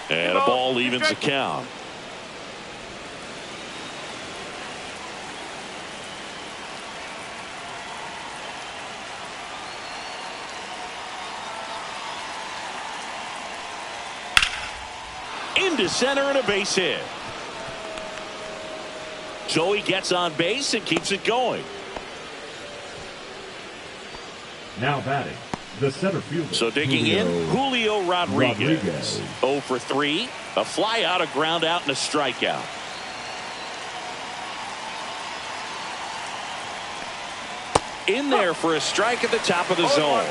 And a ball evens the count. into center and a base hit. So he gets on base and keeps it going. Now batting, the center fielder. So digging in, Julio Rodriguez. 0 for 3. A fly out, a ground out, and a strikeout. In there for a strike at the top of the zone.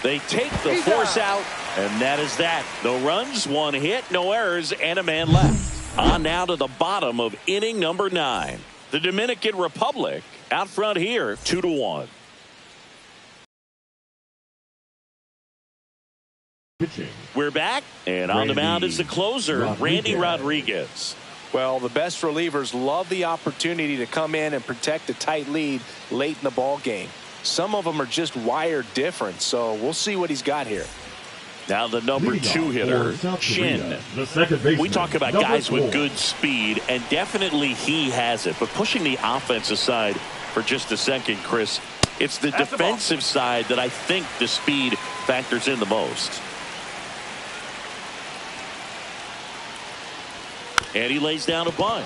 They take the force out, and that is that. No runs, 1 hit, no errors, and a man left. On now to the bottom of inning number 9. The Dominican Republic out front here, 2-1. Pitching. We're back, and on the mound is the closer, Randy Rodriguez. Well, the best relievers love the opportunity to come in and protect a tight lead late in the ball game. Some of them are just wired different, so we'll see what he's got here. Now the number 2 hitter, Shin. The second baseman, We talk about guys with good speed, and definitely he has it. But pushing the offense aside for just a second, Chris, it's the defensive side that I think the speed factors in the most. And he lays down a bunt.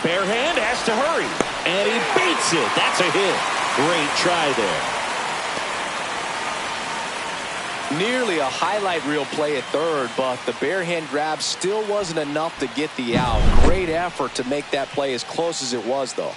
Bare hand has to hurry, and he beats it. That's a hit. Great try there. Nearly a highlight reel play at third, but the bare hand grab still wasn't enough to get the out. Great effort to make that play as close as it was, though.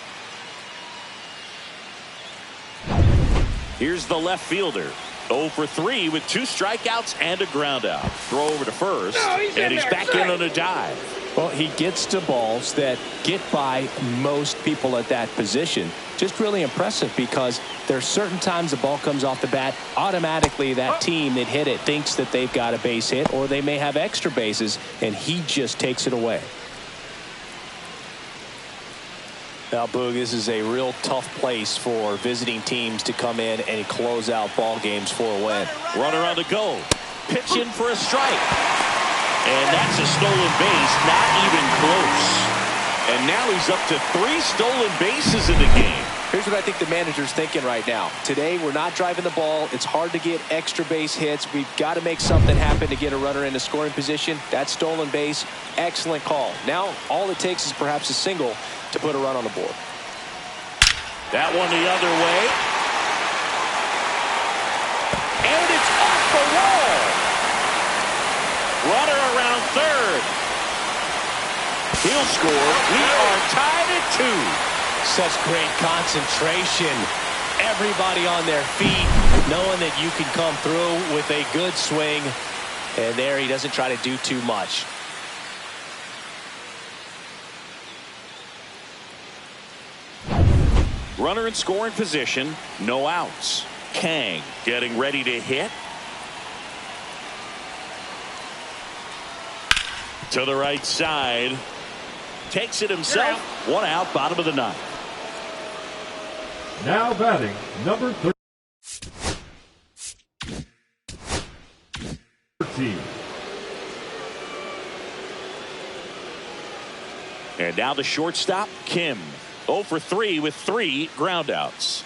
Here's the left fielder. 0 for 3 with 2 strikeouts and a ground out. Throw over to first, and he's back in on a dive. Well, he gets to balls that get by most people at that position. Just really impressive because there are certain times the ball comes off the bat, automatically that team that hit it thinks that they've got a base hit, or they may have extra bases, and he just takes it away. Now, Boog, this is a real tough place for visiting teams to come in and close out ball games for a win. Runner on the go. Pitch in for a strike. And that's a stolen base, not even close. And now he's up to 3 stolen bases in the game. Here's what I think the manager's thinking right now. Today, we're not driving the ball. It's hard to get extra base hits. We've got to make something happen to get a runner into scoring position. That stolen base, excellent call. Now, all it takes is perhaps a single to put a run on the board. That one the other way. And it's off the wall. Runner around third. He'll score. We are tied at 2. Such great concentration. Everybody on their feet, knowing that you can come through with a good swing. And there he doesn't try to do too much. Runner in scoring position, no outs. Kang getting ready to hit. To the right side. Takes it himself. 1 out, bottom of the 9th. Now batting, number 13. And now the shortstop, Kim. 0 for 3 with 3 groundouts.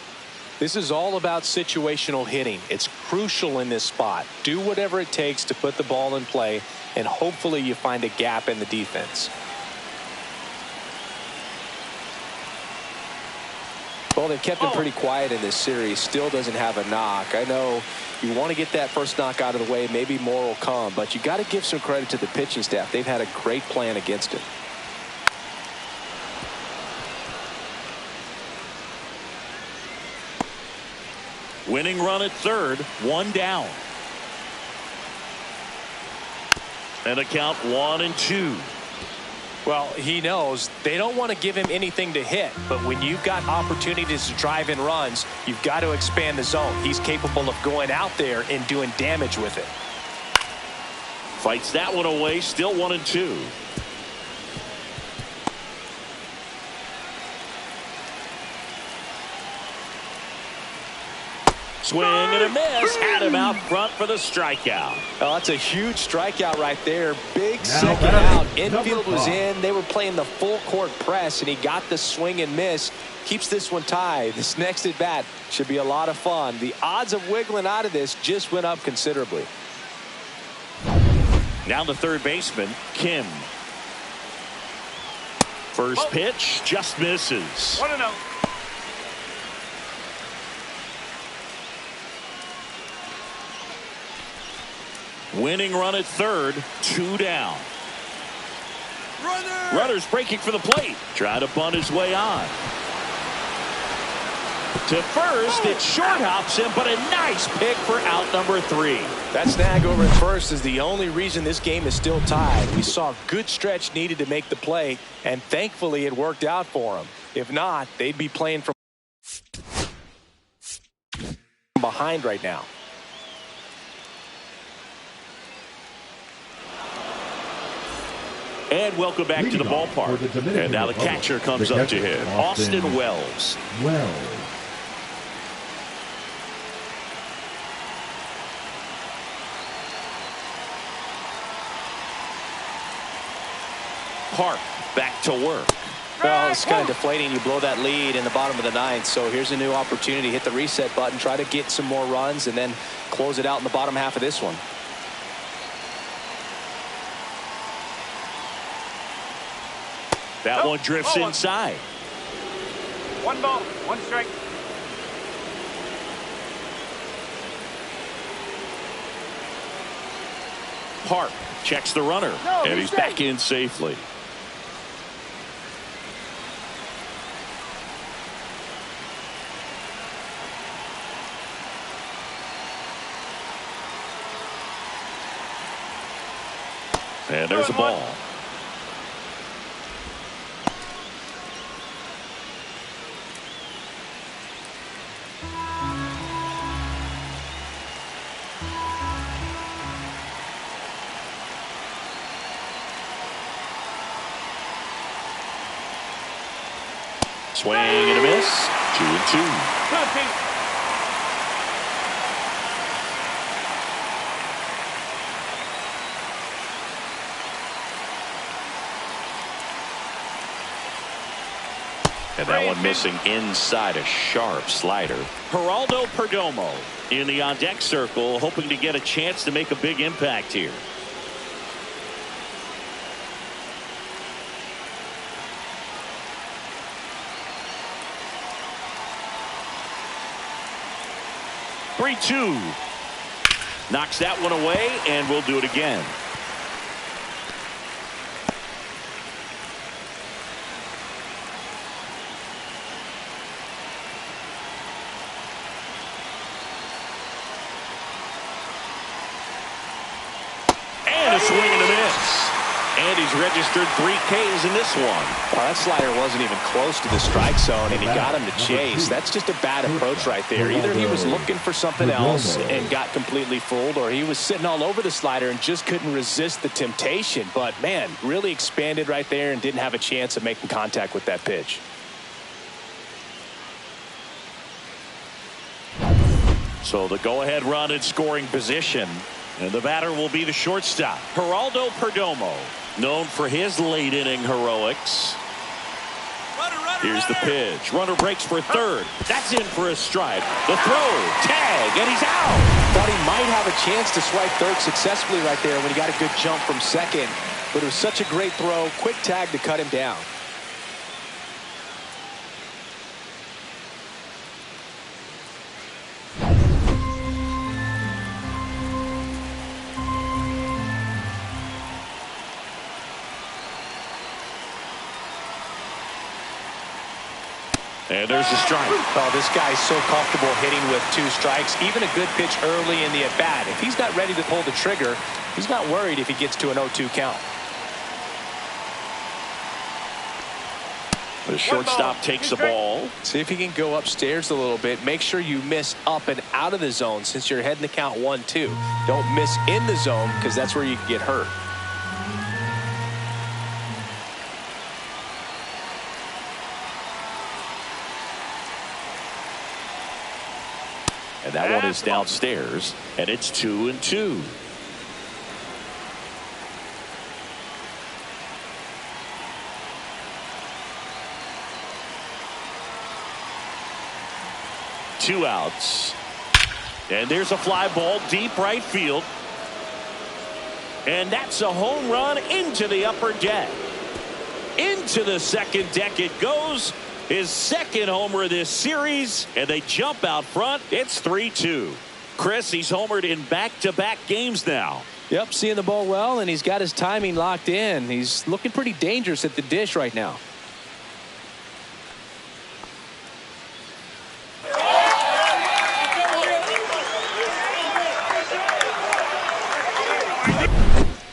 This is all about situational hitting. It's crucial in this spot. Do whatever it takes to put the ball in play, and hopefully you find a gap in the defense. Well, they've kept him pretty quiet in this series. Still doesn't have a knock. I know you want to get that first knock out of the way. Maybe more will come, but you got to give some credit to the pitching staff. They've had a great plan against it. Winning run at third, 1 down. And a count 1-2. Well, he knows they don't want to give him anything to hit, but when you've got opportunities to drive in runs, you've got to expand the zone. He's capable of going out there and doing damage with it. Fights that one away, still 1-2. Swing and a miss. Had him out front for the strikeout. Oh, that's a huge strikeout right there. Big second out. Infield was in. They were playing the full court press, and he got the swing and miss. Keeps this one tied. This next at bat should be a lot of fun. The odds of wiggling out of this just went up considerably. Now the third baseman, Kim. First pitch just misses. 1-0. Winning run at third, 2 down. Runner's breaking for the plate. Trying to bunt his way on. To first, it short hops him, but a nice pick for out number 3. That snag over at first is the only reason this game is still tied. We saw a good stretch needed to make the play, and thankfully it worked out for him. If not, they'd be playing from behind right now. And welcome back to the ballpark. And now the catcher comes up to him, Austin Wells. Park back to work. Well, it's kind of deflating. You blow that lead in the bottom of the ninth. So here's a new opportunity. Hit the reset button. Try to get some more runs and then close it out in the bottom half of this one. That one drifts inside. 1 ball, 1 strike. Park checks the runner, and he's back in safely. And there's a ball. Swing and a miss. 2-2. And that one missing inside, a sharp slider. Geraldo Perdomo in the on-deck circle, hoping to get a chance to make a big impact here. Three-two. Knocks that one away, and we'll do it again. Swing and a miss. And he's registered 3 Ks in this one. Well, that slider wasn't even close to the strike zone, and he got him to chase. That's just a bad approach right there. Either he was looking for something else and got completely fooled, or he was sitting all over the slider and just couldn't resist the temptation. But, man, really expanded right there and didn't have a chance of making contact with that pitch. So the go-ahead run in scoring position. And the batter will be the shortstop, Geraldo Perdomo, known for his late-inning heroics. Here's the pitch. Runner breaks for third. That's in for a strike. The throw, tag, and he's out. Thought he might have a chance to swipe third successfully right there when he got a good jump from second. But it was such a great throw. Quick tag to cut him down. And there's a strike. Oh, this guy's so comfortable hitting with 2 strikes. Even a good pitch early in the at-bat. If he's not ready to pull the trigger, he's not worried if he gets to an 0-2 count. The shortstop takes the ball. See if he can go upstairs a little bit. Make sure you miss up and out of the zone since you're heading the count 1-2. Don't miss in the zone because that's where you can get hurt. And that one is downstairs, and it's 2-2. Two outs. And there's a fly ball deep right field. And that's a home run into the upper deck. Into the second deck it goes. His second homer this series, and they jump out front. It's 3-2. Chris, he's homered in back-to-back games now. Yep, seeing the ball well, and he's got his timing locked in. He's looking pretty dangerous at the dish right now.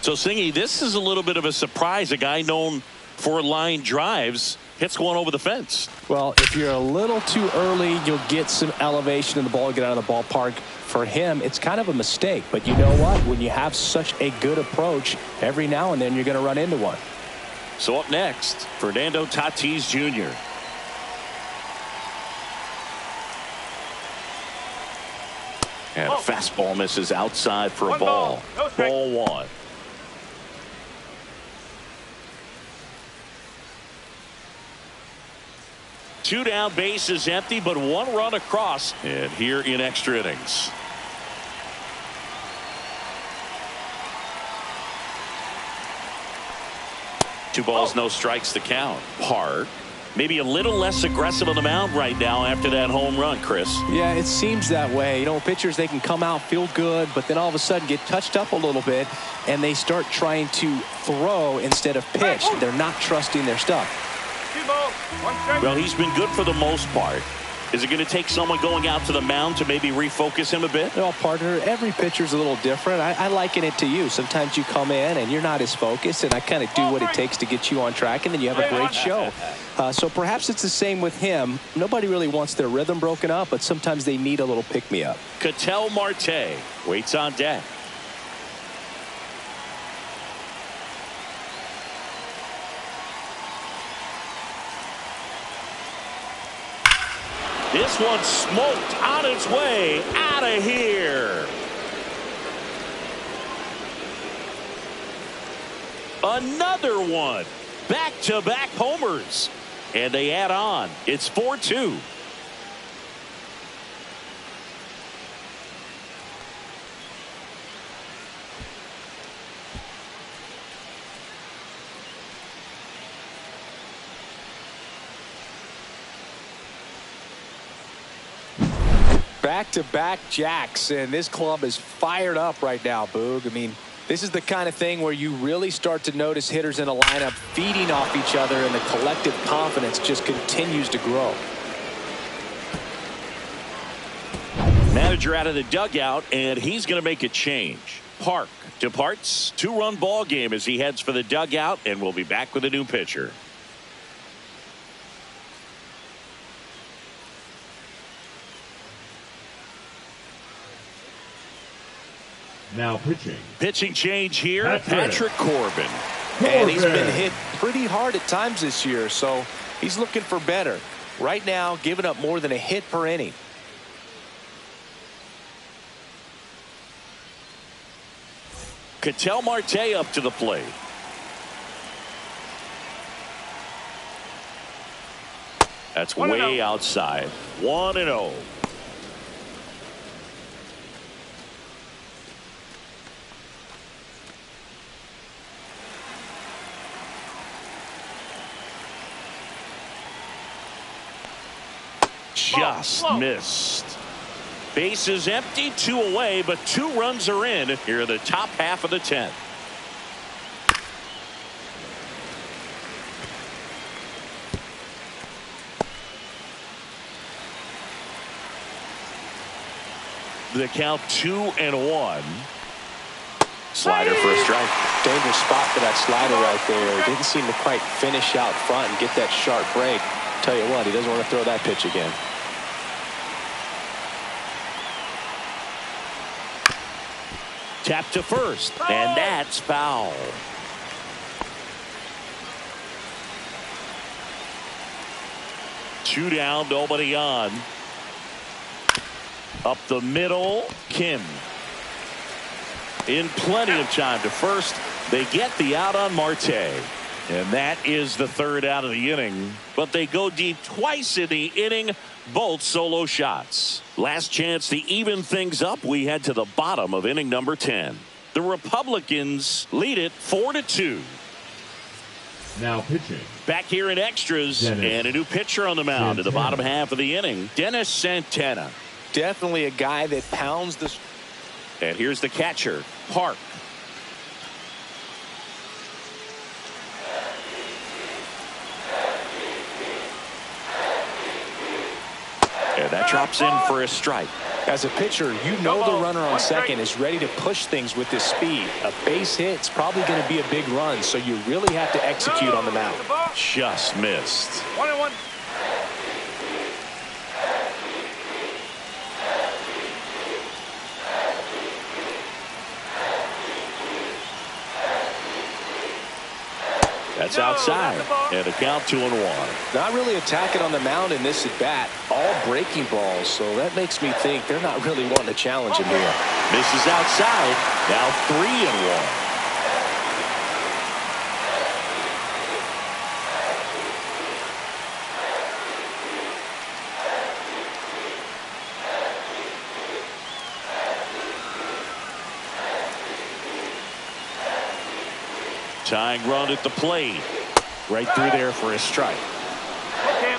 So, Singy, this is a little bit of a surprise. A guy known for line drives hits one over the fence. Well, if you're a little too early, you'll get some elevation in the ball, get out of the ballpark. For him, it's kind of a mistake. But you know what? When you have such a good approach, every now and then you're going to run into one. So up next, Fernando Tatis Jr. And a fastball misses outside for a ball. Ball one. Two down, bases empty, but one run across. And here in extra innings. Two balls, no strikes to count. Hard. Maybe a little less aggressive on the mound right now after that home run, Chris. Yeah, it seems that way. You know, pitchers, they can come out, feel good, but then all of a sudden get touched up a little bit, and they start trying to throw instead of pitch. They're not trusting their stuff. Well, he's been good for the most part. Is it going to take someone going out to the mound to maybe refocus him a bit? Well, partner, every pitcher's a little different. I liken it to you. Sometimes you come in and you're not as focused, and I kind of do what it takes to get you on track, and then you have a great show. So perhaps it's the same with him. Nobody really wants their rhythm broken up, but sometimes they need a little pick-me-up. Ketel Marte waits on deck. This one smoked on its way out of here. Another one. Back-to-back homers. And they add on. It's 4-2. Back-to-back jacks, and this club is fired up right now, Boog. I mean, this is the kind of thing where you really start to notice hitters in a lineup feeding off each other, and the collective confidence just continues to grow. Manager out of the dugout, and he's going to make a change. Park departs. Two-run ball game as he heads for the dugout, and we'll be back with a new pitcher. Now pitching. Pitching change here. Patrick Corbin. And he's been hit pretty hard at times this year, so he's looking for better. Right now, giving up more than a hit per inning. Ketel Marte up to the plate. That's way outside. 1-0. Just missed. Bases empty, 2 away, but 2 runs are in here in the top half of the 10th. The count 2-1. Slider for a strike. Dangerous spot for that slider right there. Didn't seem to quite finish out front and get that sharp break. Tell you what, he doesn't want to throw that pitch again. Tap to first, and that's foul. Two down, nobody on. Up the middle, Kim. In plenty of time to first. They get the out on Marte. And that is the third out of the inning. But they go deep twice in the inning. Both solo shots. Last chance to even things up. We head to the bottom of inning number 10. The Republicans lead it 4-2. Now pitching. Back here in extras. Dennis and a new pitcher on the mound in the bottom half of the inning. Dennis Santana. Definitely a guy that pounds the. And here's the catcher, Park. And that drops in for a strike. As a pitcher, you know the runner on second is ready to push things with his speed. A base hit's probably going to be a big run, so you really have to execute on the mound. Just missed. 1-1. That's outside. And a count 2-1. Not really attacking on the mound in this at bat. All breaking balls, so that makes me think they're not really wanting to challenge him here. Misses outside. Now 3-1. Tying run at the plate. Right through there for a strike. Okay.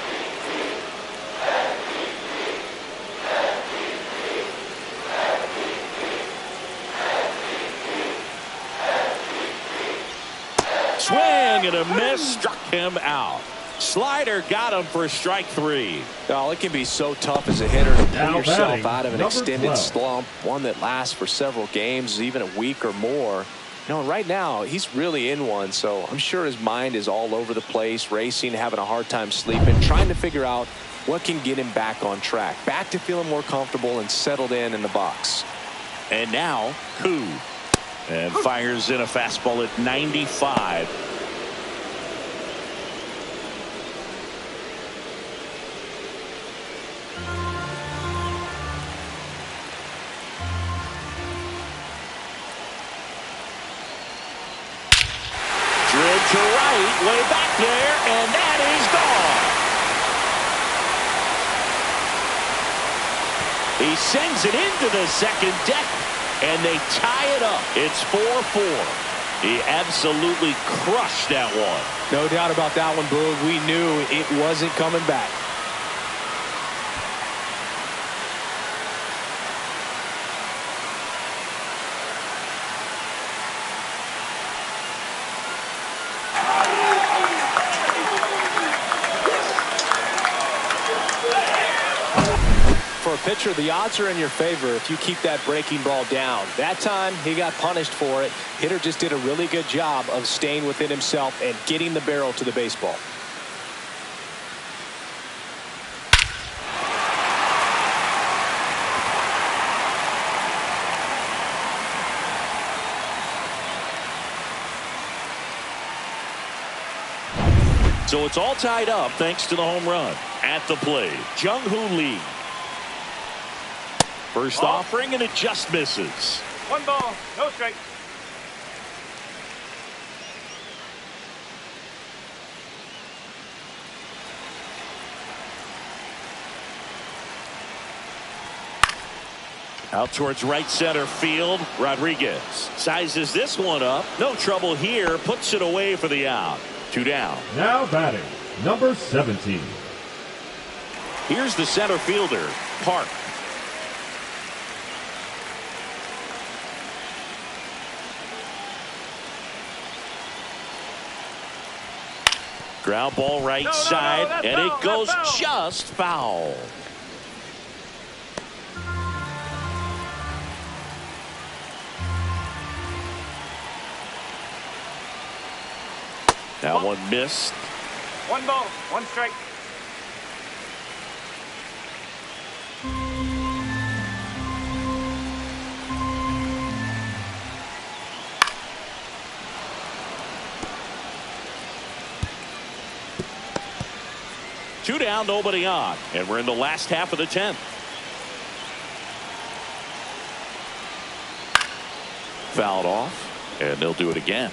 Swing and a miss. Struck him out. Slider got him for strike 3. Oh, it can be so tough as a hitter to pull yourself batting, out of an extended 12. slump, one that lasts for several games, even a week or more. No, right now he's really in one, so I'm sure his mind is all over the place, racing, having a hard time sleeping, trying to figure out what can get him back on track, back to feeling more comfortable and settled in the box. And now Koo. And fires in a fastball at 95. To right, way back there, and that is gone. He sends it into the second deck, and they tie it up. It's 4-4. He absolutely crushed that one. No doubt about that one, Boog. We knew it wasn't coming back. For a pitcher, the odds are in your favor if you keep that breaking ball down. That time, he got punished for it. Hitter just did a really good job of staying within himself and getting the barrel to the baseball. So it's all tied up thanks to the home run. At the plate, Jung-Hoo Lee. First offering, and it just misses. 1 ball, no strike. Out towards right center field. Rodriguez sizes this one up. No trouble here. Puts it away for the out. 2 down. Now batting, number 17. Here's the center fielder, Park. Ground ball right side, and it goes just foul. That one missed. 1 ball, 1 strike. Two down, nobody on, and we're in the last half of the 10th. fouled off, and they'll do it again.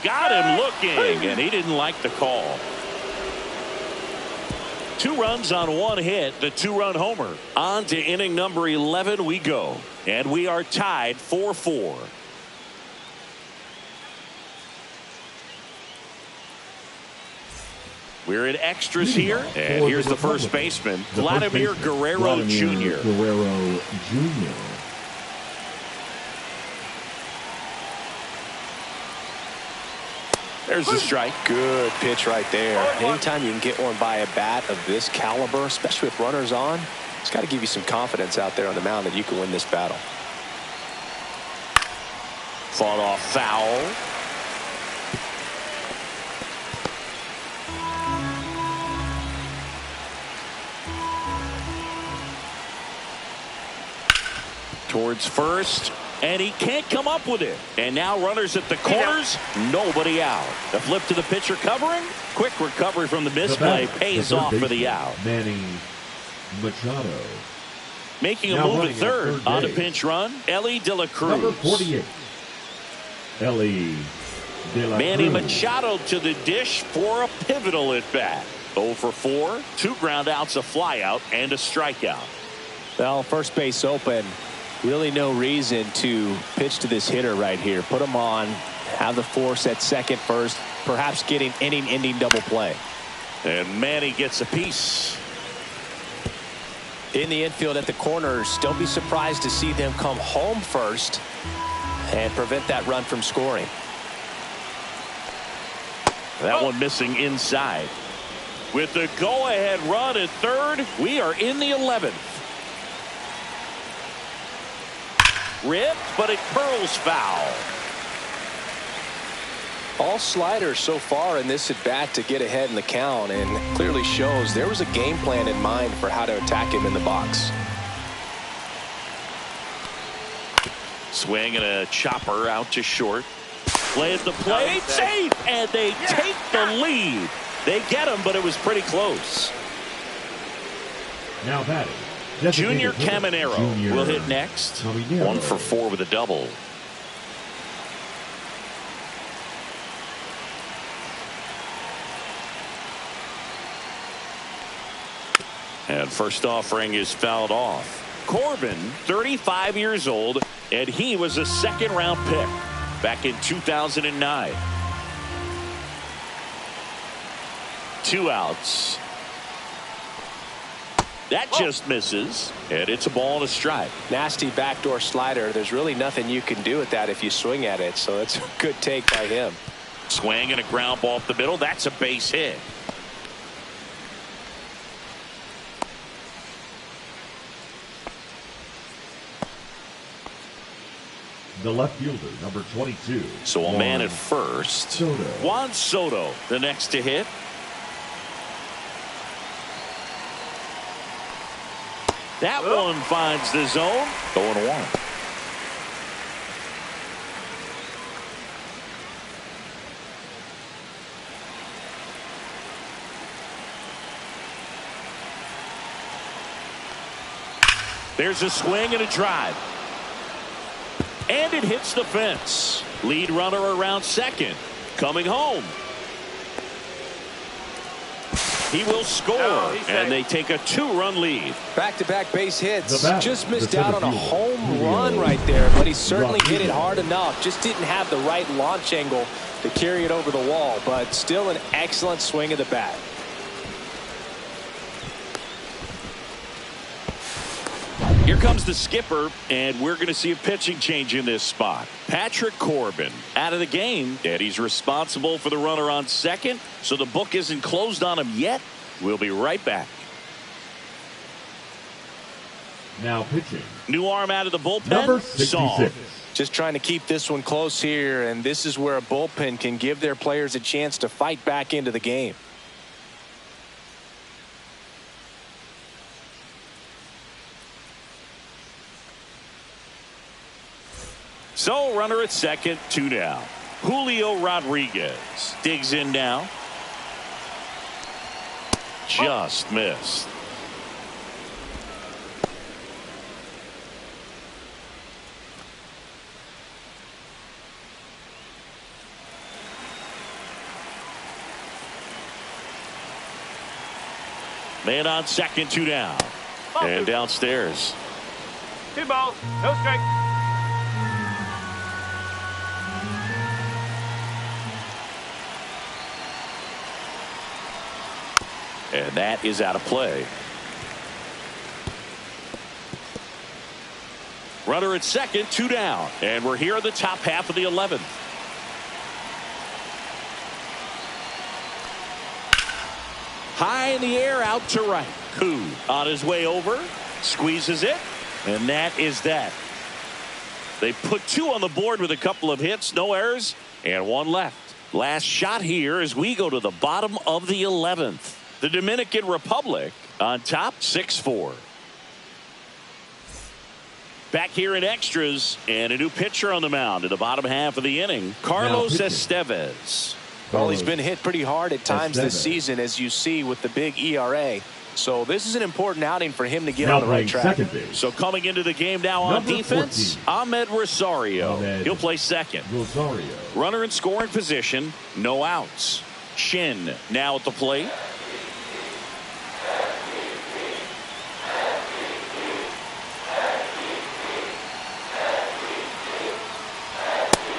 Got him looking, and he didn't like the call. 2 runs on 1 hit, the 2-run homer. On to inning number 11 we go, and we are tied 4-4. We're in extras here, and here's the first baseman, Vladimir Guerrero Jr. There's the strike. Good pitch right there. Anytime you can get one by a bat of this caliber, especially with runners on, it's got to give you some confidence out there on the mound that you can win this battle. Fought off foul. Towards first, and he can't come up with it. And now runners at the corners, nobody out. The flip to the pitcher covering. Quick recovery from the misplay pays off for the out. Manny Machado. Making a move at third on a pinch run, Ellie De La Cruz. Number 48, Ellie De La Cruz. Manny Machado to the dish for a pivotal at bat. 0 for 4, 2 ground outs, a fly out, and a strikeout. Well, first base open. Really no reason to pitch to this hitter right here. Put him on, have the force at second first, perhaps getting inning-ending double play. And Manny gets a piece. In the infield at the corners, don't be surprised to see them come home first and prevent that run from scoring. That one missing inside. With the go-ahead run at third, we are in the 11th. Ripped, but it curls foul. All sliders so far in this at bat to get ahead in the count, and clearly shows there was a game plan in mind for how to attack him in the box. Swing and a chopper out to short. Play at the plate, safe, and they take the lead. They get him, but it was pretty close. Now batting, Junior Caminero will hit next. 1 for 4 with a double. And first offering is fouled off. Corbin, 35 years old, and he was a second-round pick back in 2009. 2 outs. That just misses, and it's a ball and a strike. Nasty backdoor slider. There's really nothing you can do with that if you swing at it, so it's a good take by him. Swing and a ground ball up the middle. That's a base hit. The left fielder, number 22. So a man at first. Juan Soto, the next to hit. That one finds the zone. 0-1. There's a swing and a drive. And it hits the fence. Lead runner around second. Coming home. He will score, and they take a 2-run lead. Back-to-back base hits. Just missed out on a home run right there, but he certainly hit it hard enough. Just didn't have the right launch angle to carry it over the wall, but still an excellent swing of the bat. Here comes the skipper, and we're going to see a pitching change in this spot. Patrick Corbin out of the game, and he's responsible for the runner on second, so the book isn't closed on him yet. We'll be right back. Now pitching. New arm out of the bullpen. Number 66. Just trying to keep this one close here, and this is where a bullpen can give their players a chance to fight back into the game. So runner at second, 2 down. Julio Rodriguez digs in now. Just missed. Man on second, 2 down. And downstairs. 2 balls, no strike. And that is out of play. Runner at second, 2 down. And we're here in the top half of the 11th. High in the air, out to right. Koo on his way over, squeezes it, and that is that. They put 2 on the board with a couple of hits, no errors, and 1 left. Last shot here as we go to the bottom of the 11th. The Dominican Republic on top, 6-4. Back here in extras, and a new pitcher on the mound in the bottom half of the inning, Carlos Estevez. Well, he's been hit pretty hard at times this season, as you see with the big ERA. So this is an important outing for him to get on the right track. So coming into the game now on defense, Ahmed Rosario. He'll play second. Runner in scoring position, no outs. Shin now at the plate.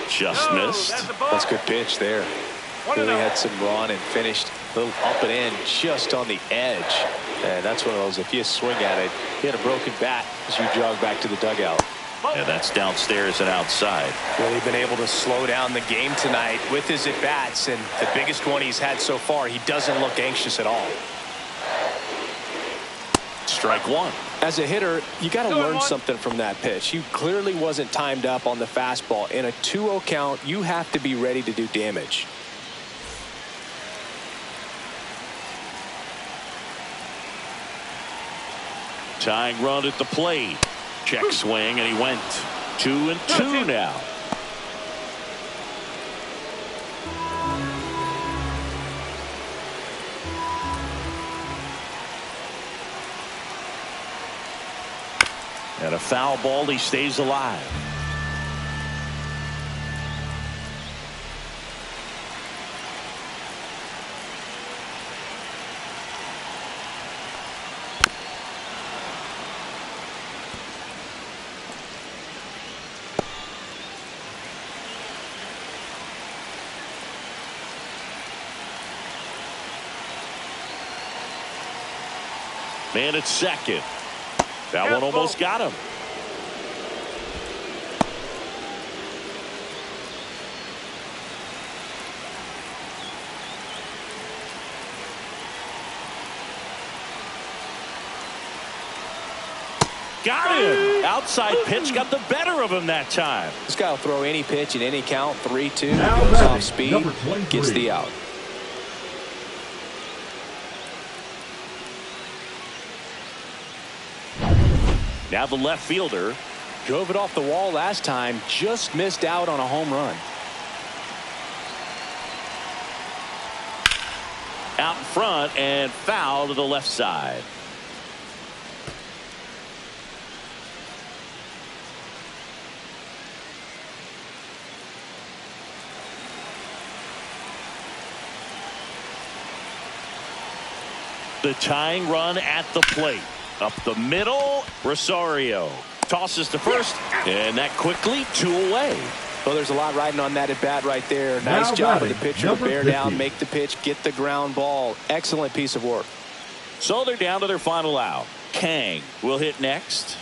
Just missed. That's a good pitch there. Really had some run and finished a little up and in just on the edge. And that's one of those, if you swing at it, hit a broken bat as you jog back to the dugout. And that's downstairs and outside. Really been able to slow down the game tonight with his at-bats, and the biggest one he's had so far, he doesn't look anxious at all. Strike 1. As a hitter, you got to learn something from that pitch. He clearly wasn't timed up on the fastball. In a 2-0 count, you have to be ready to do damage. Tying run at the plate. Check swing, and he went 2-2 now. And a foul ball, he stays alive. Man at second. That one almost got him. Got him. Outside pitch got the better of him that time. This guy will throw any pitch in any count. 3-2. Goes off speed. Gets the out. Now the left fielder. Drove it off the wall last time. Just missed out on a home run. Out in front and foul to the left side. The tying run at the plate. Up the middle, Rosario tosses to first, and that quickly 2 away. Well, there's a lot riding on that at bat right there. Nice job of the pitcher to bear down, make the pitch, get the ground ball. Excellent piece of work. So they're down to their final out. Kang will hit next.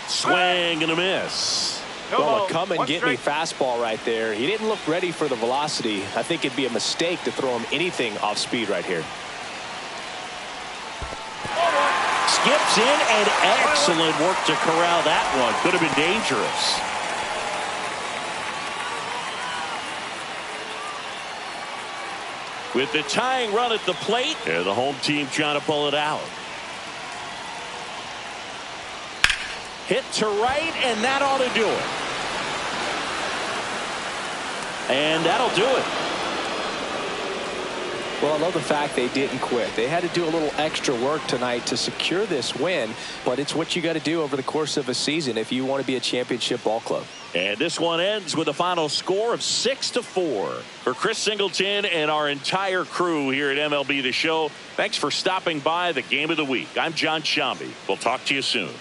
Swing and a miss. Well, a come and get me fastball right there. He didn't look ready for the velocity. I think it'd be a mistake to throw him anything off speed right here. Skips in, and excellent work to corral that one. Could have been dangerous. With the tying run at the plate, and the home team trying to pull it out. Hit to right, and that ought to do it. And that'll do it. Well, I love the fact they didn't quit. They had to do a little extra work tonight to secure this win, but it's what you got to do over the course of a season if you want to be a championship ball club. And this one ends with a final score of 6-4. For Chris Singleton and our entire crew here at MLB The Show, thanks for stopping by the Game of the Week. I'm John Shambi. We'll talk to you soon.